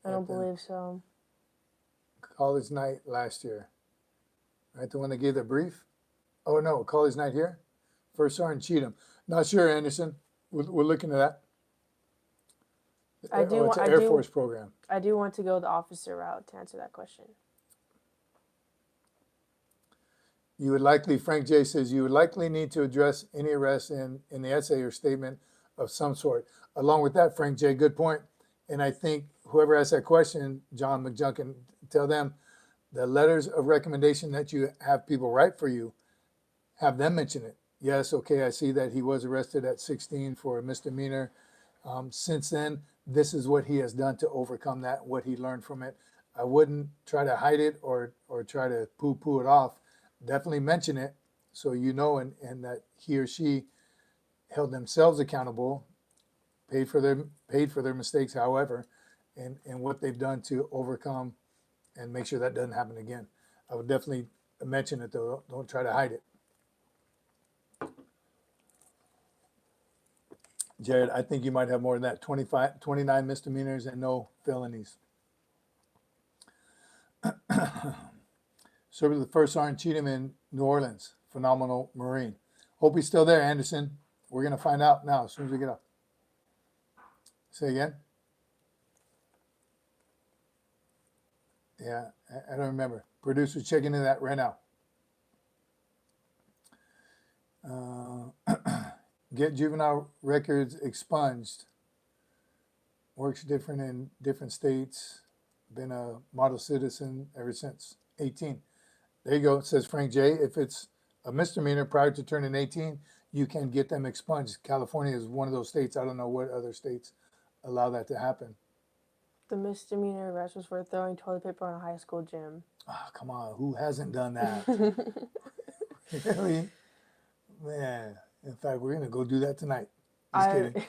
I don't believe so. College night last year. Right, the one that gave the brief? Oh no, college night here? First Sergeant Cheatham. Not sure, Anderson. We're looking at that. It's an Air Force program. I do want to go the officer route to answer that question. You would likely, Frank J says, you would likely need to address any arrests in the essay or statement of some sort. Along with that, Frank J, good point. And I think whoever asked that question, John McJunkin, tell them the letters of recommendation that you have people write for you, have them mention it. Yes, okay, I see that he was arrested at 16 for a misdemeanor. Since then, this is what he has done to overcome that, what he learned from it. I wouldn't try to hide it or try to poo-poo it off. Definitely mention it so you know and that he or she held themselves accountable, paid for their mistakes, however, and what they've done to overcome and make sure that doesn't happen again. I would definitely mention it though. Don't try to hide it. Jared, I think you might have more than that. 29 misdemeanors and no felonies. Served with the First Sergeant Cheatham in New Orleans. Phenomenal Marine. Hope he's still there, Anderson. We're going to find out now as soon as we get up. Say again? Yeah, I don't remember. Producer's checking into that right now. Get juvenile records expunged. Works different in different states. Been a model citizen ever since 18. There you go. It says Frank J. If it's a misdemeanor prior to turning 18, you can get them expunged. California is one of those states. I don't know what other states allow that to happen. The misdemeanor arrest was for throwing toilet paper on a high school gym. Oh, come on. Who hasn't done that? Really? Man. In fact, we're going to go do that tonight. Just kidding.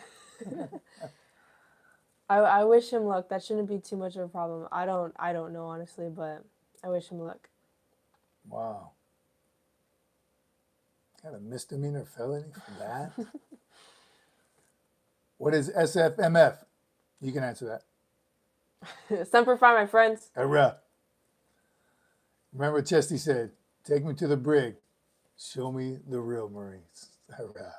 I wish him luck. That shouldn't be too much of a problem. I don't know, honestly, but I wish him luck. Wow. Got a misdemeanor felony for that? What is SFMF? You can answer that. Semper Fi, my friends. Hurrah. Remember what Chesty said, take me to the brig. Show me the real Marines. Hurrah.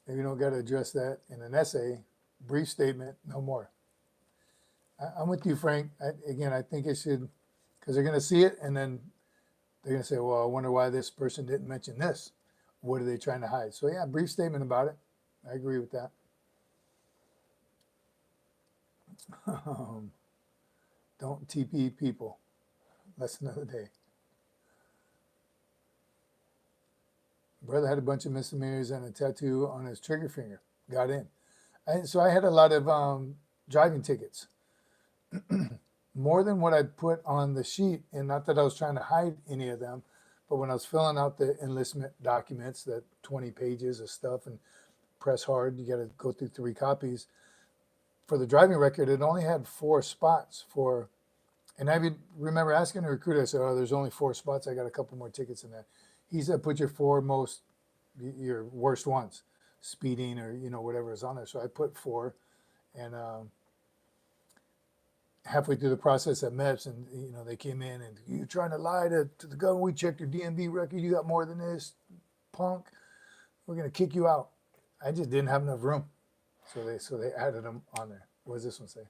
Maybe you don't got to address that in an essay, brief statement, no more. I'm with you, Frank. I think it should, because they're going to see it and then they're going to say, well, I wonder why this person didn't mention this. What are they trying to hide? So yeah, brief statement about it. I agree with that. Don't TP people. Lesson of the day. Brother had a bunch of misdemeanors and a tattoo on his trigger finger. Got in. So I had a lot of driving tickets. More than what I put on the sheet, and not that I was trying to hide any of them, but when I was filling out the enlistment documents, that 20 pages of stuff, and press hard, you got to go through 3 copies. For the driving record, it only had 4 spots for, and I remember asking the recruiter, I said, oh, there's only 4 spots. I got a couple more tickets in there. He said, put your 4 most, your worst ones, speeding or, whatever is on there. So I put 4, and halfway through the process at MEPS, and they came in and, you're trying to lie to the government. We checked your DMV record. You got more than this, punk. We're gonna kick you out. I just didn't have enough room, so they added them on there. What does this one say?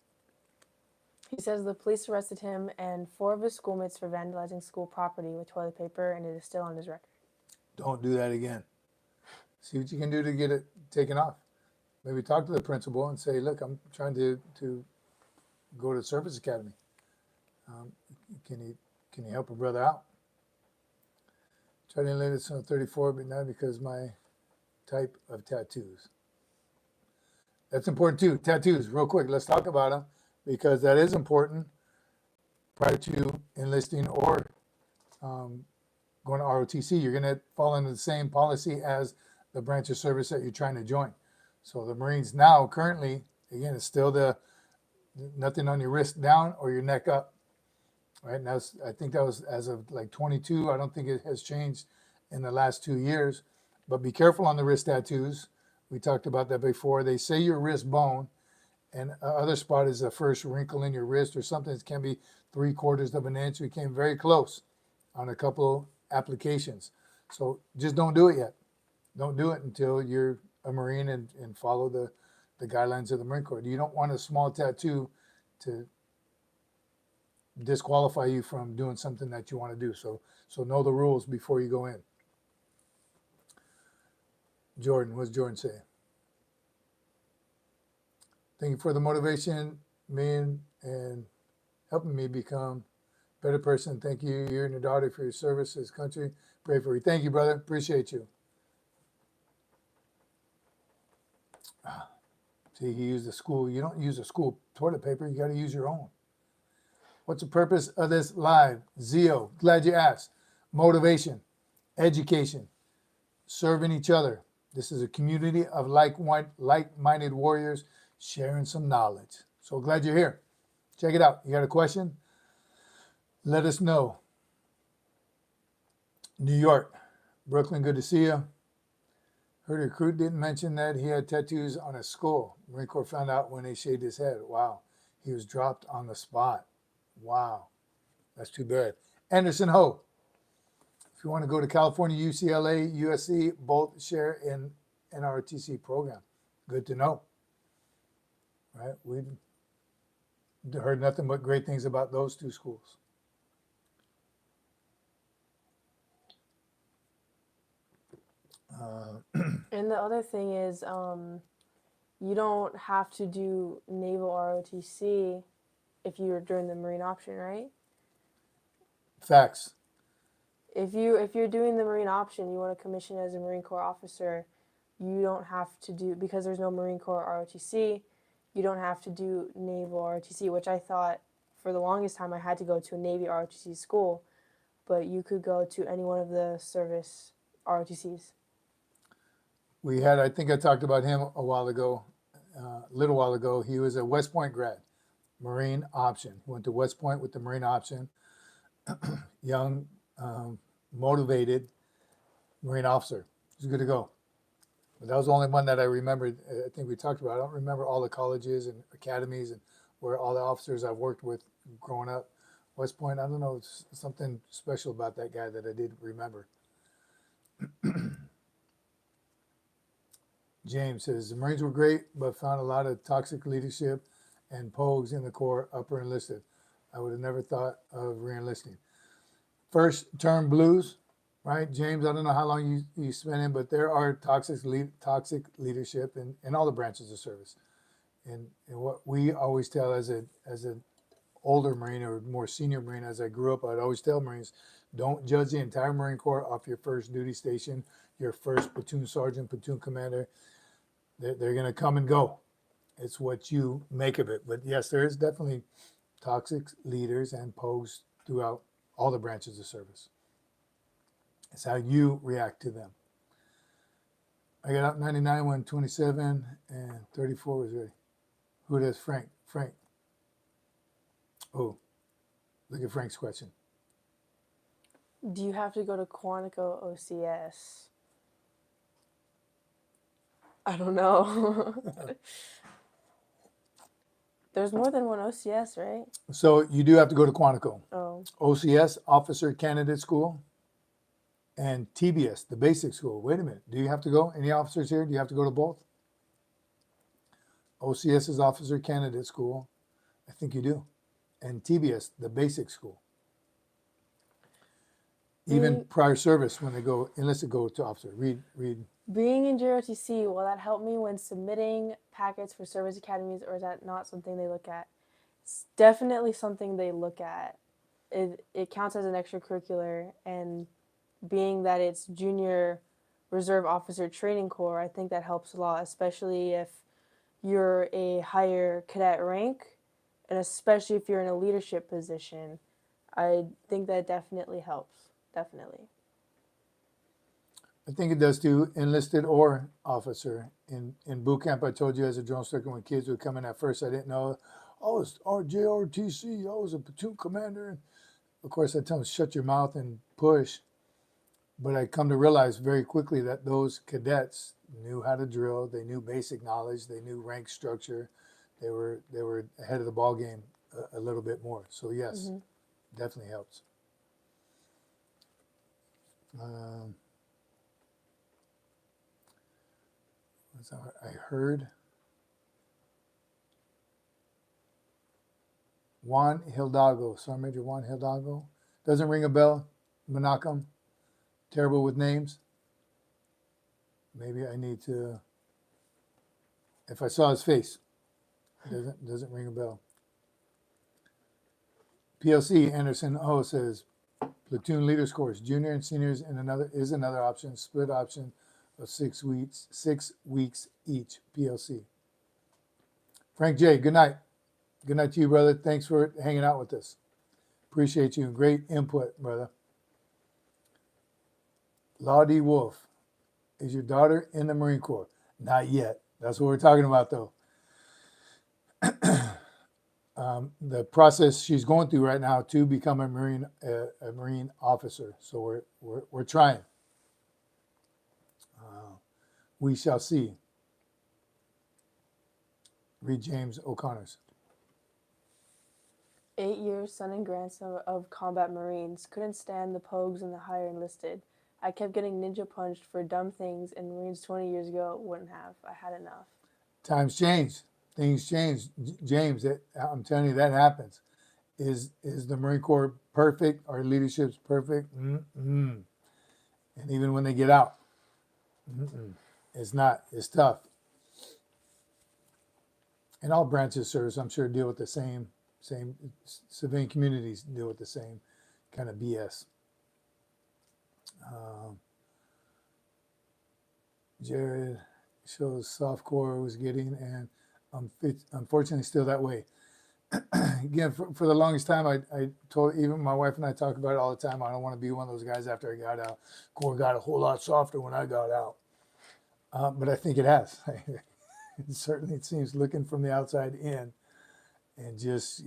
He says the police arrested him and 4 of his schoolmates for vandalizing school property with toilet paper, and it is still on his record. Don't do that again. See what you can do to get it taken off. Maybe talk to the principal and say, look, I'm trying to go to service academy. Can you help a brother out? Try to enlist this on 34, but not because my type of tattoos. That's important too. Tattoos, real quick. Let's talk about them because that is important prior to enlisting or going to ROTC. You're going to fall into the same policy as the branch of service that you're trying to join. So the Marines now, currently, again, it's still the nothing on your wrist down or your neck up. Right now, I think that was as of like 22. I don't think it has changed in the last 2 years. But be careful on the wrist tattoos. We talked about that before. They say your wrist bone, and other spot is the first wrinkle in your wrist or something. It can be 3/4 of an inch. We came very close on a couple applications. So just don't do it yet. Don't do it until you're a Marine and follow the guidelines of the Marine Corps. You don't want a small tattoo to disqualify you from doing something that you want to do. So know the rules before you go in. Jordan, what's Jordan say? Thank you for the motivation, man, and helping me become a better person. Thank you, you and your daughter, for your service to this country. Pray for you. Thank you, brother. Appreciate you. See, he used the school. You don't use a school toilet paper. You got to use your own. What's the purpose of this live? Zio, glad you asked. Motivation, education, serving each other. This is a community of like-minded warriors sharing some knowledge. So glad you're here. Check it out. You got a question? Let us know. New York, Brooklyn, good to see you. Heard a recruit didn't mention that he had tattoos on his skull. Marine Corps found out when they shaved his head. Wow. He was dropped on the spot. Wow. That's too bad. Anderson Ho. If you want to go to California, UCLA, USC, both share in an ROTC program. Good to know. Right? We've heard nothing but great things about those 2 schools. And the other thing is, you don't have to do Naval ROTC if you're during the Marine option, right? Facts. If you're doing the Marine option, you want to commission as a Marine Corps officer, you don't have to do, because there's no Marine Corps ROTC, you don't have to do Naval ROTC, which I thought for the longest time I had to go to a Navy ROTC school, but you could go to any one of the service ROTCs. We had, I think I talked about him a little while ago. He was a West Point grad, Marine option. Went to West Point with the Marine option. Young, motivated Marine officer. He's good to go. But that was the only one that I remembered. I think we talked about. I don't remember all the colleges and academies and where all the officers I've worked with growing up. West Point, I don't know, it's something special about that guy that I did remember. James says, the Marines were great, but found a lot of toxic leadership and pogues in the Corps, upper enlisted. I would have never thought of re-enlisting. First term blues, right? James, I don't know how long you spent in, but there are toxic leadership in all the branches of service. And what we always tell as an older Marine or more senior Marine, as I grew up, I'd always tell Marines, don't judge the entire Marine Corps off your first duty station, your first platoon sergeant, platoon commander. They're going to come and go. It's what you make of it. But yes, there is definitely toxic leaders and posts throughout all the branches of service. It's how you react to them. I got out 99 when 27 and 34 was ready. Who does Frank? Frank. Oh, look at Frank's question. Do you have to go to Quantico OCS? I don't know. There's more than one OCS, right? So you do have to go to Quantico. Oh. OCS, Officer Candidate School, and TBS, the basic school. Wait a minute. Do you have to go? Any officers here? Do you have to go to both? OCS is Officer Candidate School. I think you do. And TBS, the basic school. Even prior service, when they go enlisted, go to officer. Read. Being in ROTC, will that help me when submitting packets for service academies, or is that not something they look at? It's definitely something they look at. It counts as an extracurricular, and being that it's Junior Reserve Officer Training Corps, I think that helps a lot, especially if you're a higher cadet rank, and especially if you're in a leadership position. I think that definitely helps. Definitely. I think it does too, enlisted or officer. In boot camp, I told you as a drone instructor, when kids would come in at first, I didn't know, oh, it's JRTC, I was a platoon commander. And of course, I tell them, shut your mouth and push. But I come to realize very quickly that those cadets knew how to drill. They knew basic knowledge. They knew rank structure. They were ahead of the ball game a little bit more. So yes, definitely helps. I heard Juan Hidalgo, Sergeant Major Juan Hidalgo. Doesn't ring a bell. Menachem. Terrible with names. Maybe I need to, if I saw his face, doesn't ring a bell. PLC Anderson says platoon leaders course, junior and seniors in another option, split option of 6 weeks each. PLC. Frank J, good night. Good night to you, brother. Thanks for hanging out with us. Appreciate you. Great input, brother. Lottie Wolf, is your daughter in the Marine Corps? Not yet. That's what we're talking about, though. The process she's going through right now to become a Marine officer. So we're trying. We shall see. Read James O'Connor's. 8 years, son and grandson of combat Marines. Couldn't stand the pogues and the higher enlisted. I kept getting ninja punched for dumb things, and Marines 20 years ago wouldn't have. I had enough. Times change. Things change. James, I'm telling you, that happens. Is the Marine Corps perfect? Our leadership's perfect? And even when they get out, it's not. It's tough. And all branches of service, I'm sure, deal with the same civilian communities deal with the same kind of BS. Jared shows softcore was getting, and unfortunately still that way. Again, for the longest time, I told, even my wife and I talk about it all the time, I don't want to be one of those guys after I got out. Corps got a whole lot softer when I got out. But I think it has. It seems, looking from the outside in, and just,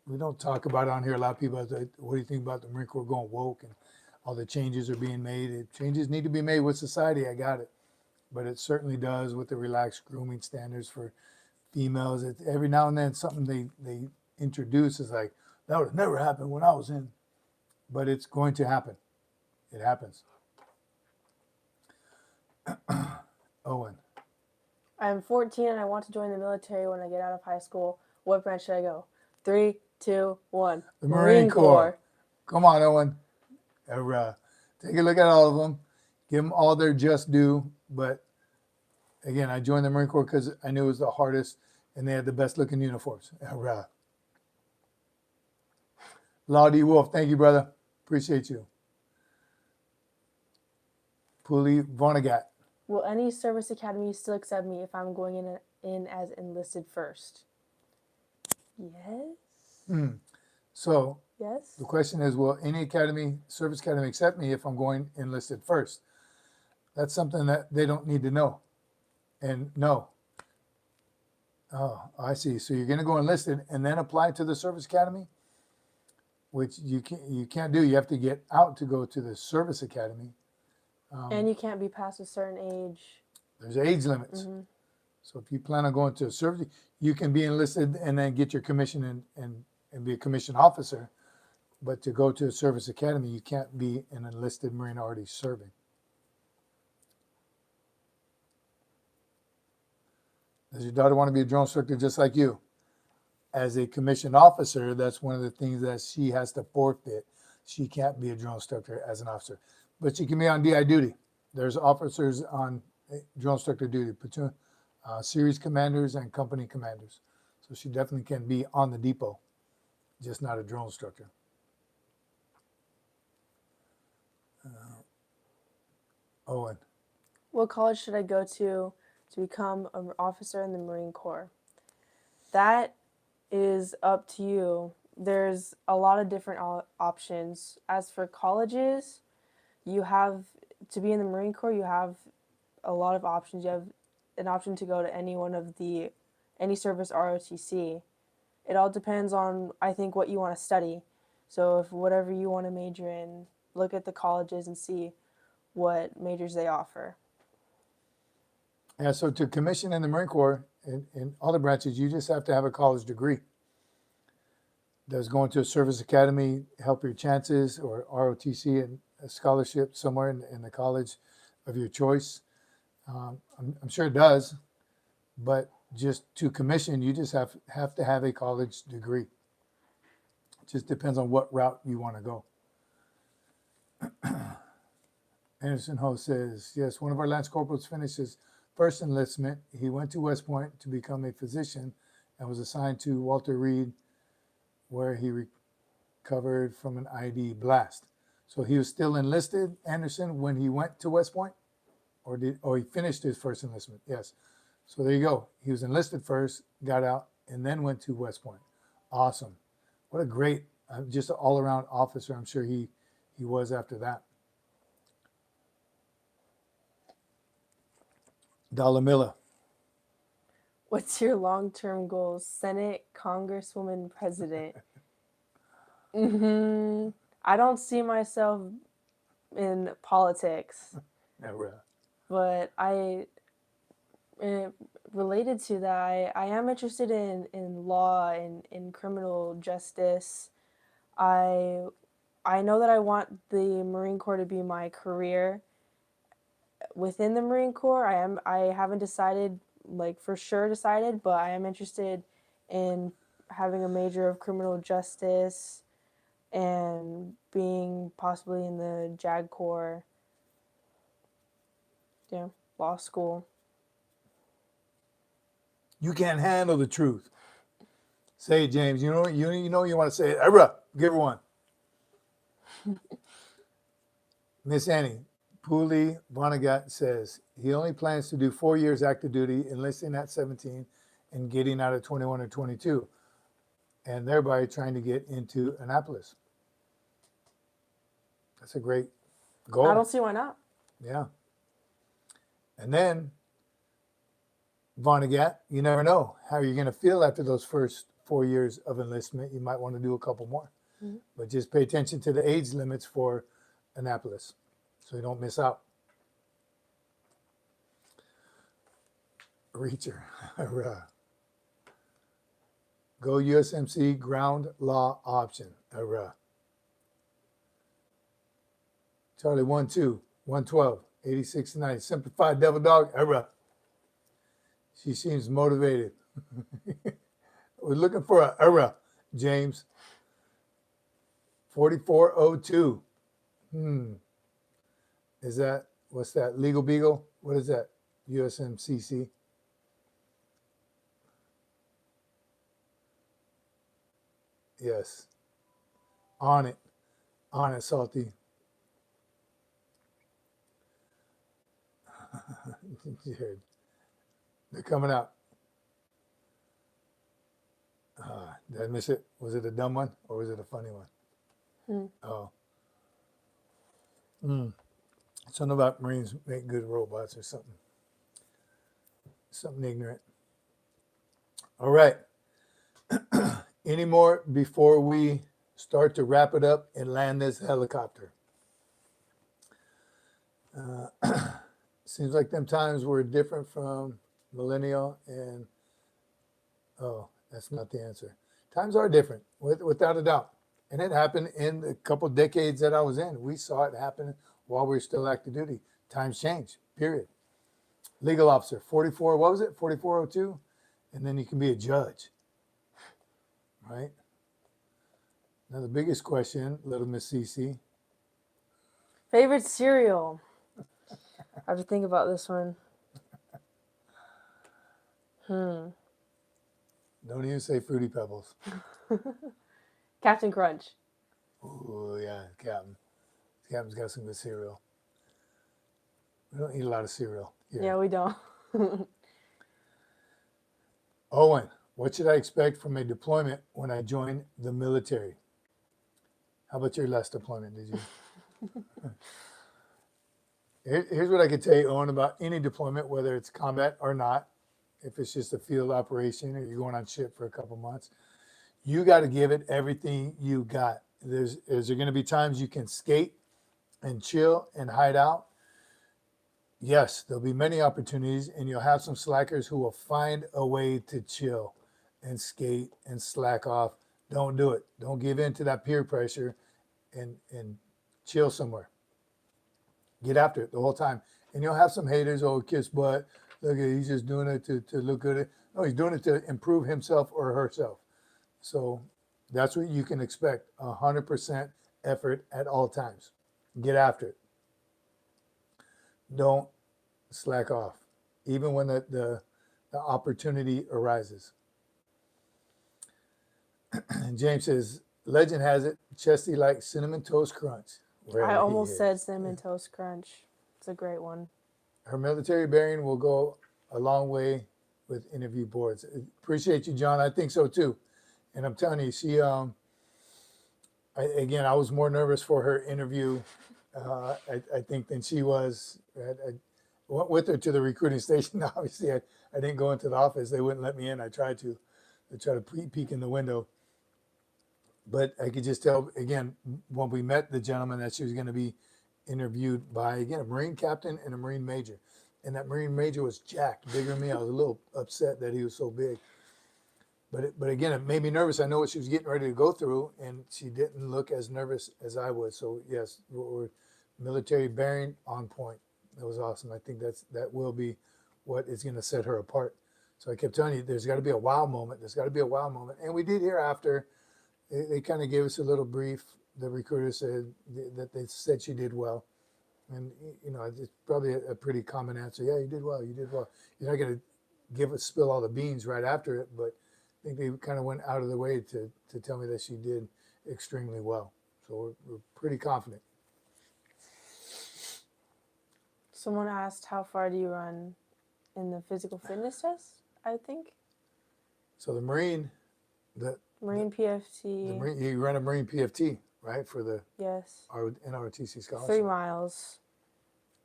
we don't talk about it on here. A lot of people say, what do you think about the Marine Corps going woke and all the changes are being made? Changes need to be made with society. I got it. But it certainly does with the relaxed grooming standards for females. Every now and then something they introduce is like, that would have never happened when I was in. But it's going to happen. It happens. Owen. I'm 14 and I want to join the military when I get out of high school. What branch should I go? 3, 2, 1. The Marine Corps. Come on, Owen. Take a look at all of them. Give them all their just due. But again, I joined the Marine Corps because I knew it was the hardest and they had the best looking uniforms. Lottie Wolf, thank you, brother. Appreciate you. Poolee Vonnegut. Will any service academy still accept me if I'm going in as enlisted first? Yes. So Yes. the question is, will any academy, service academy, accept me if I'm going enlisted first? That's something that they don't need to know. And no. Oh, I see. So you're going to go enlisted and then apply to the service academy, which you can't do. You have to get out to go to the service academy. And you can't be past a certain age. There's age limits. So if you plan on going to a service, you can be enlisted and then get your commission and be a commissioned officer. But to go to a service academy, you can't be an enlisted Marine already serving. Does your daughter want to be a drone instructor just like you? As a commissioned officer, that's one of the things that she has to forfeit. She can't be a drone instructor as an officer, but she can be on DI duty. There's officers on drone instructor duty, platoon, series commanders and company commanders. So she definitely can be on the depot, just not a drone instructor. Owen. What college should I go to become an officer in the Marine Corps? That is up to you. There's a lot of different options. As for colleges, you have to be in the Marine Corps, you have a lot of options. You have an option to go to any service ROTC. It all depends on, I think, what you want to study. So if whatever you want to major in, look at the colleges and see what majors they offer. Yeah, so to commission in the Marine Corps, in all the branches, you just have to have a college degree. Does going to a service academy help your chances, or ROTC and a scholarship somewhere in the college of your choice? I'm sure it does, but just to commission, you just have to have a college degree. It just depends on what route you want to go. Anderson Ho says, yes, one of our lance corporals finished his first enlistment. He went to West Point to become a physician and was assigned to Walter Reed, where he recovered from an ID blast. So he was still enlisted, Anderson, when he went to West Point? Or he finished his first enlistment? Yes. So there you go. He was enlisted first, got out, and then went to West Point. Awesome. What a great, just an all-around officer. I'm sure he was after that. Dalamilla. What's your long-term goals? Senate, Congresswoman, President. I don't see myself in politics. Never. But related to that, I am interested in law and in criminal justice. I know that I want the Marine Corps to be my career. Within the Marine Corps, I haven't decided, like for sure decided, but I am interested in having a major of criminal justice and being possibly in the JAG Corps, law school. You can't handle the truth. Say it, James. You know you want to say it. Era, give her one. Miss Annie, Poolee Vonnegut says he only plans to do 4 years active duty, enlisting at 17 and getting out at 21 or 22, and thereby trying to get into Annapolis. That's a great goal. I don't see why not. Yeah. And then, Vonnegut, you never know how you're going to feel after those first 4 years of enlistment. You might want to do a couple more. But just pay attention to the age limits for Annapolis so you don't miss out. Reacher. Go USMC ground law option. Charlie 1-2, 112, 86-90. Simplified devil dog. She seems motivated. We're looking for a era, James. 4402. Is that, what's that? Legal Beagle? What is that? USMCC? Yes. On it, Salty. They're coming out. Did I miss it? Was it a dumb one or was it a funny one? Oh. Something about Marines make good robots or something. Something ignorant. All right. Any more before we start to wrap it up and land this helicopter? Seems like them times were different from millennial and, oh, that's not the answer. Times are different, without a doubt. And it happened in the couple decades that I was in. We saw it happen while we were still active duty. Times change, period. Legal officer, 44, what was it? 4402? And then you can be a judge, right? Now the biggest question, little Miss Cece. Favorite cereal? I have to think about this one. Don't even say Fruity Pebbles. Captain Crunch. Oh yeah, Captain. Captain's got some good cereal. We don't eat a lot of cereal here. Yeah, we don't. Owen, what should I expect from a deployment when I join the military? How about your last deployment? Did you? Here's what I can tell you, Owen, about any deployment, whether it's combat or not. If it's just a field operation or you're going on ship for a couple months, you got to give it everything you got. Is there going to be times you can skate and chill and hide out? Yes, there'll be many opportunities, and you'll have some slackers who will find a way to chill and skate and slack off. Don't do it. Don't give in to that peer pressure and chill somewhere. Get after it the whole time. And you'll have some haters, oh, kiss butt. Look, he's just doing it to look good. No, he's doing it to improve himself or herself. So that's what you can expect, 100% effort at all times. Get after it. Don't slack off, even when the opportunity arises. James says, legend has it, Chesty likes Cinnamon Toast Crunch. I almost said Cinnamon Toast Crunch. It's a great one. Her military bearing will go a long way with interview boards. Appreciate you, John. I think so too. And I'm telling you, she, I was more nervous for her interview, I think, than she was. I went with her to the recruiting station. Obviously, I didn't go into the office. They wouldn't let me in. I tried to. I tried to peek in the window. But I could just tell, again, when we met the gentleman, that she was going to be interviewed by, again, a Marine captain and a Marine major. And that Marine major was jacked, bigger than me. I was a little upset that he was so big. But again, it made me nervous. I know what she was getting ready to go through, and she didn't look as nervous as I was. So, yes, we're military bearing on point. That was awesome. I think that will be what is going to set her apart. So I kept telling you, there's got to be a wow moment. There's got to be a wow moment. And we did hear after. They kind of gave us a little brief. The recruiter said that they said she did well. And, you know, it's probably a pretty common answer. Yeah, you did well. You did well. You're not going to spill all the beans right after it, but I think they kind of went out of the way to tell me that she did extremely well. So we're pretty confident. Someone asked, how far do you run in the physical fitness test, I think? So the Marine PFT. You run a Marine PFT, right, for the yes. ROTC scholarship? 3 miles.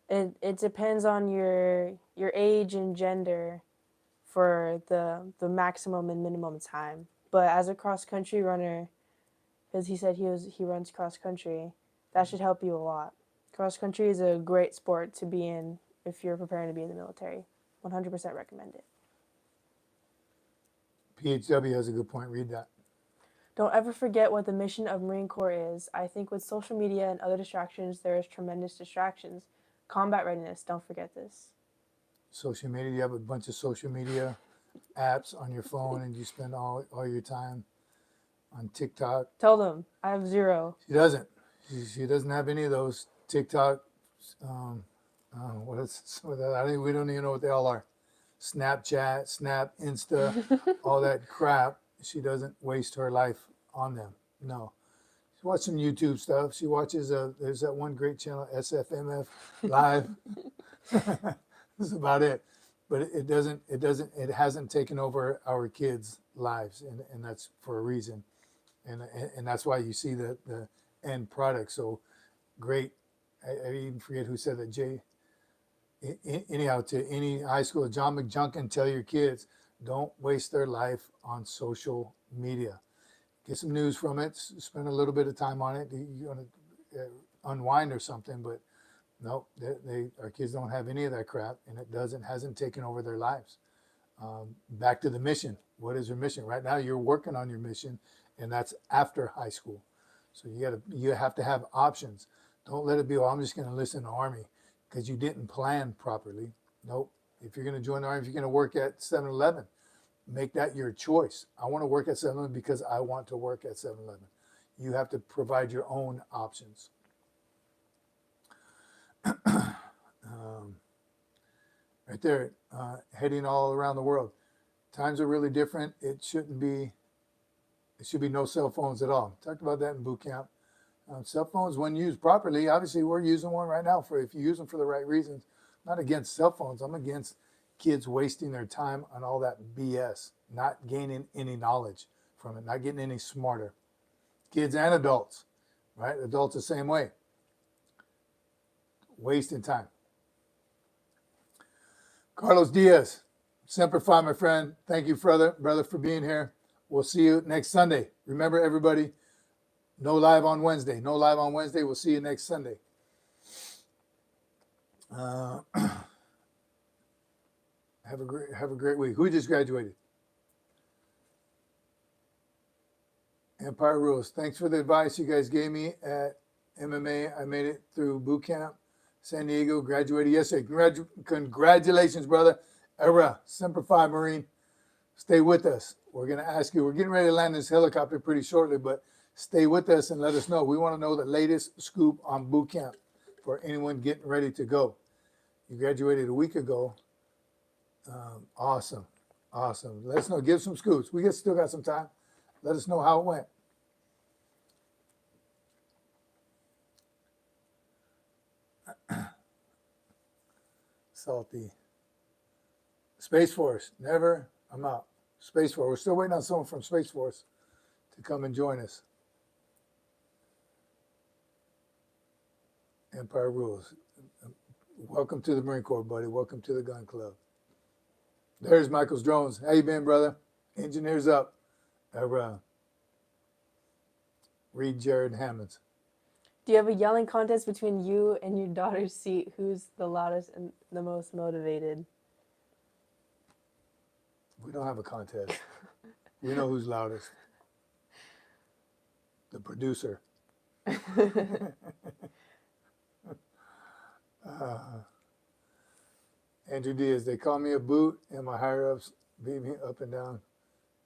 It depends on your age and gender for the maximum and minimum time. But as a cross-country runner, because he said he runs cross-country, that should help you a lot. Cross-country is a great sport to be in if you're preparing to be in the military. 100% recommend it. PHW has a good point. Read that. Don't ever forget what the mission of Marine Corps is. I think with social media and other distractions, there is tremendous distractions. Combat readiness, don't forget this. Social media, you have a bunch of social media apps on your phone and you spend all your time on TikTok. Tell them, I have 0. She doesn't. She doesn't have any of those TikTok. What is some of that? We don't even know what they all are. Snapchat, Snap, Insta, all that crap. She doesn't waste her life on them. No. She watches some YouTube stuff. She watches, there's that one great channel, SFMF Live. That's about it. but it hasn't taken over our kids' lives, and that's for a reason, and that's why you see the end product so great. I even forget who said that. Anyhow, to any high school, John McJunkin, tell your kids, don't waste their life on social media. Get some news from it, spend a little bit of time on it. You want to unwind or something, but no, our kids don't have any of that crap, and hasn't taken over their lives. Back to the mission. What is your mission? Right now, you're working on your mission, and that's after high school. So you have to have options. Don't let it be, I'm just going to enlist in the Army because you didn't plan properly. Nope. If you're going to join the Army, if you're going to work at 7-Eleven, make that your choice. I want to work at 7-Eleven because I want to work at 7-Eleven. You have to provide your own options. Right there, heading all around the world. Times are really different. It should be no cell phones at all. Talked about that in boot camp. Cell phones, when used properly, obviously we're using one right now if you use them for the right reasons. I'm not against cell phones. I'm against kids wasting their time on all that BS, not gaining any knowledge from it, not getting any smarter. Kids and adults, right? Adults the same way. Wasting time. Carlos Diaz, Semper Fi, my friend. Thank you, brother, for being here. We'll see you next Sunday. Remember, everybody, no live on Wednesday. No live on Wednesday. We'll see you next Sunday. Have a great week. Who just graduated? Empire Rules. Thanks for the advice you guys gave me at MMA. I made it through boot camp. San Diego, graduated yesterday. Congratulations, brother. Era, Semper Fi, Marine. Stay with us. We're going to ask you. We're getting ready to land this helicopter pretty shortly, but stay with us and let us know. We want to know the latest scoop on boot camp for anyone getting ready to go. You graduated a week ago. Awesome. Let us know. Give some scoops. We still got some time. Let us know how it went. Salty. Space Force. Never. I'm out. Space Force. We're still waiting on someone from Space Force to come and join us. Empire Rules. Welcome to the Marine Corps, buddy. Welcome to the Gun Club. There's Michael's Drones. How you been, brother? Engineers up. Read Jared Hammonds. Do you have a yelling contest between you and your daughter's seat? Who's the loudest and the most motivated? We don't have a contest. We know who's loudest. The producer. Andrew Diaz, they call me a boot, and my higher-ups beat me up and down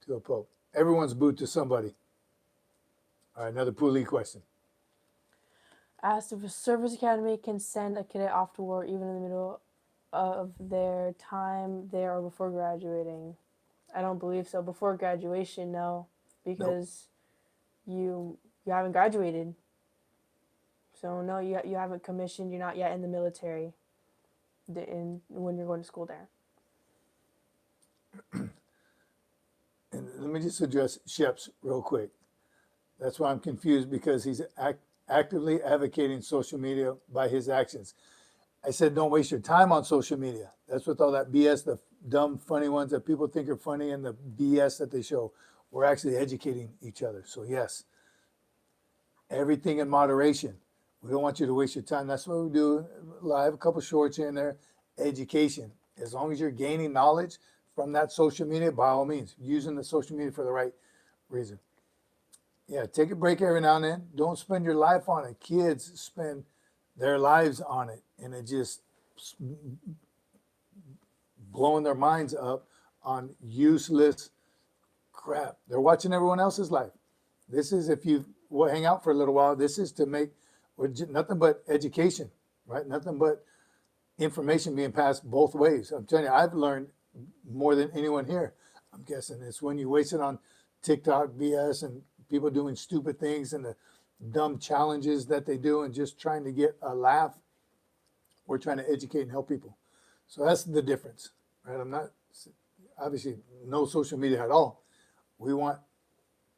to a pope. Everyone's boot to somebody. All right, another Poolee question. Asked if a service academy can send a cadet off to war even in the middle of their time there or before graduating. I don't believe so. Before graduation, no, because you haven't graduated. So no, you haven't commissioned. You're not yet in the military. When you're going to school there. And let me just address Sheps real quick. That's why I'm confused, because he's actively advocating social media by his actions. I said, don't waste your time on social media. That's with all that BS, the dumb, funny ones that people think are funny, and the BS that they show. We're actually educating each other. So yes, everything in moderation. We don't want you to waste your time. That's what we do live, a couple shorts here and there. Education. As long as you're gaining knowledge from that social media, by all means, using the social media for the right reason. Yeah, take a break every now and then. Don't spend your life on it. Kids spend their lives on it, and it just blowing their minds up on useless crap. They're watching everyone else's life. This is, if you will hang out for a little while, this is to make nothing but education, right? Nothing but information being passed both ways. I'm telling you, I've learned more than anyone here. I'm guessing it's when you waste it on TikTok BS and people doing stupid things and the dumb challenges that they do and just trying to get a laugh. We're trying to educate and help people. So that's the difference, right? I'm not, obviously, no social media at all. We want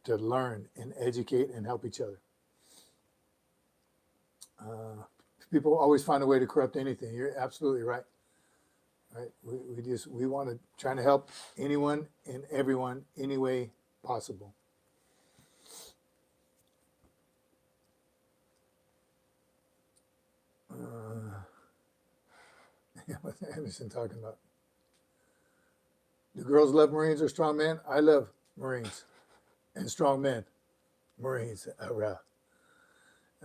to learn and educate and help each other. People always find a way to corrupt anything. You're absolutely right. Right? We want to try to help anyone and everyone any way possible. Yeah, what's Anderson talking about? Do girls love Marines or strong men? I love Marines and strong men. Marines, ROTC.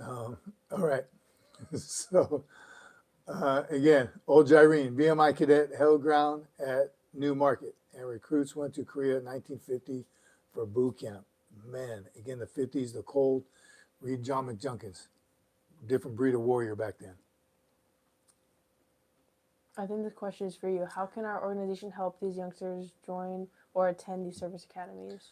All right. So, again, old Gyrene, VMI cadet held ground at New Market, and recruits went to Korea in 1950 for boot camp. Man, again, the 50s, the cold. Read John McJunkins, different breed of warrior back then. I think this question is for you. How can our organization help these youngsters join or attend these service academies?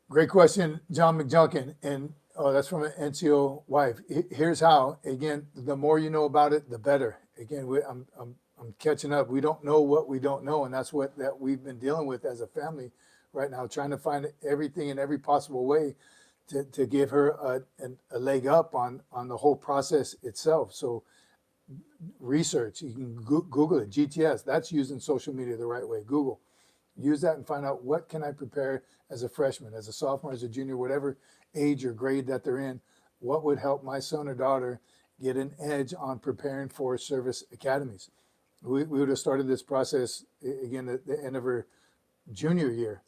Great question, John McJunkin. And that's from an NCO wife. Here's how. Again, the more you know about it, the better. Again, I'm catching up. We don't know what we don't know, and that's what that we've been dealing with as a family right now, trying to find everything in every possible way to give her a leg up on the whole process itself. So research, you can Google it, GTS. That's using social media the right way. Google. Use that and find out what can I prepare as a freshman, as a sophomore, as a junior, whatever age or grade that they're in. What would help my son or daughter get an edge on preparing for service academies? We would have started this process again at the end of her junior year,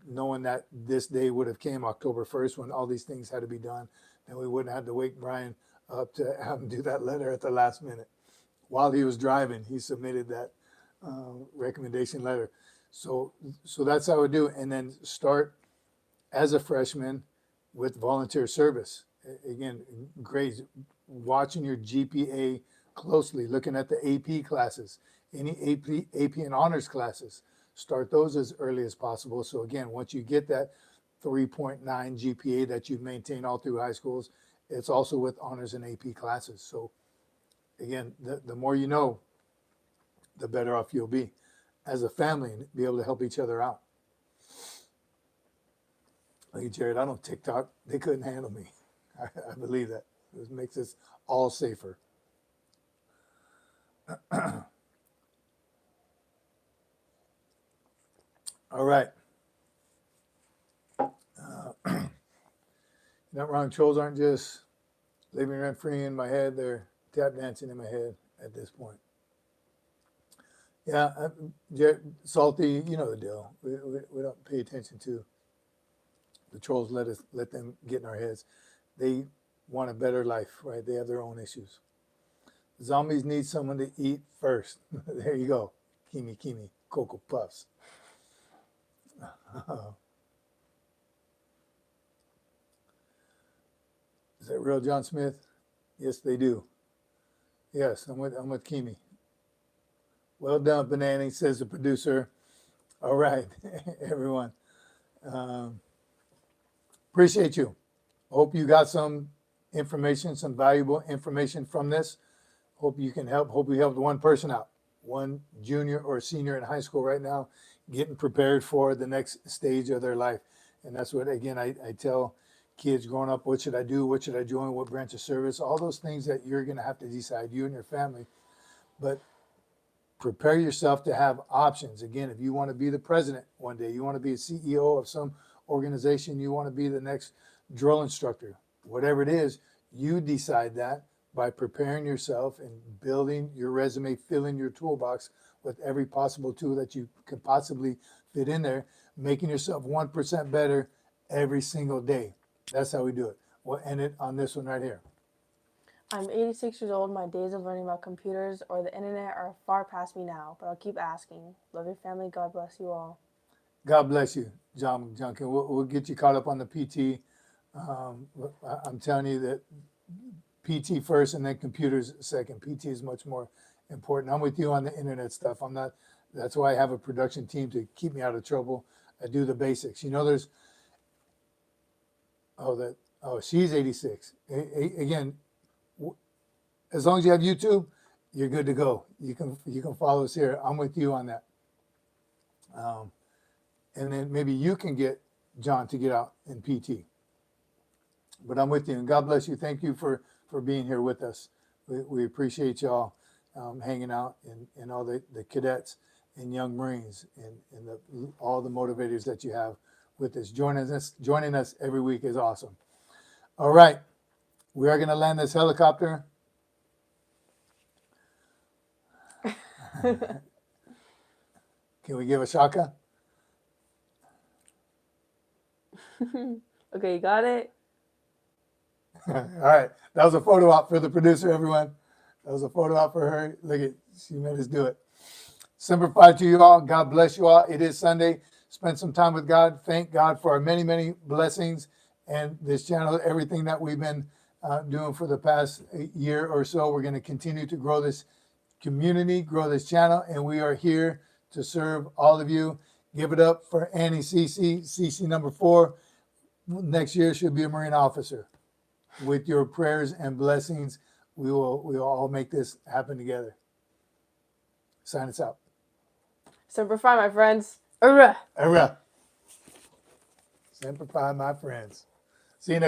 knowing that this day would have came October 1st when all these things had to be done. And we wouldn't have to wake Brian up to have him do that letter at the last minute. While he was driving, he submitted that recommendation letter. So that's how we do it. And then start as a freshman with volunteer service. Again, grades, watching your GPA closely, looking at the AP classes, any AP and honors classes. Start those as early as possible. So again, once you get that 3.9 GPA that you've maintained all through high schools, it's also with honors and AP classes. So again, the more you know, the better off you'll be as a family and be able to help each other out. Like Jared, I don't TikTok. They couldn't handle me. I believe that. It makes us all safer. All right. Not wrong. Trolls aren't just living rent free in my head. They're tap dancing in my head at this point. Yeah, Salty, you know the deal. We don't pay attention to the trolls. Let them get in our heads. They want a better life, right? They have their own issues. Zombies need someone to eat first. There you go. Kimi, Cocoa Puffs. Is that real, John Smith? Yes, they do. Yes, I'm with Kimi. Well done, Banana, says the producer. All right, everyone. Appreciate you. Hope you got some information, some valuable information from this. Hope you can help. Hope we helped one person out, one junior or senior in high school right now, getting prepared for the next stage of their life. And that's what, again, I tell kids growing up, what should I do? What should I join? What branch of service? All those things that you're going to have to decide, you and your family. But prepare yourself to have options. Again, if you want to be the president one day, you want to be a CEO of some organization, you want to be the next drill instructor, whatever it is, you decide that by preparing yourself and building your resume, filling your toolbox with every possible tool that you could possibly fit in there, making yourself 1% better every single day. That's how we do it. We'll end it on this one right here. I'm 86 years old. My days of learning about computers or the internet are far past me now, but I'll keep asking. Love your family. God bless you all. God bless you, John Junkin. We'll get you caught up on the PT. I'm telling you that PT first and then computers second. PT is much more important. I'm with you on the internet stuff. I'm not. That's why I have a production team to keep me out of trouble. I do the basics. You know, there's. She's 86. Again, as long as you have YouTube, you're good to go. You can follow us here. I'm with you on that. And then maybe you can get John to get out in PT. But I'm with you, and God bless you. Thank you for being here with us. We appreciate y'all hanging out, and all the cadets and young Marines and all the motivators that you have with us. Joining us every week is awesome. All right, we are going to land this helicopter. Can we give a shaka? Okay, you got it? All right. That was a photo op for the producer, everyone. That was a photo op for her. Look at, she made us do it. Semper Fi to you all. God bless you all. It is Sunday. Spend some time with God. Thank God for our many, many blessings and this channel, everything that we've been doing for the past year or so. We're going to continue to grow this community, grow this channel, and we are here to serve all of you. Give it up for Annie Cece, Cece number 4. Next year she'll be a Marine officer. With your prayers and blessings, we will all make this happen together. Sign us out. Semper Fi, my friends. URAH. URAH. Semper Fi, my friends. See you next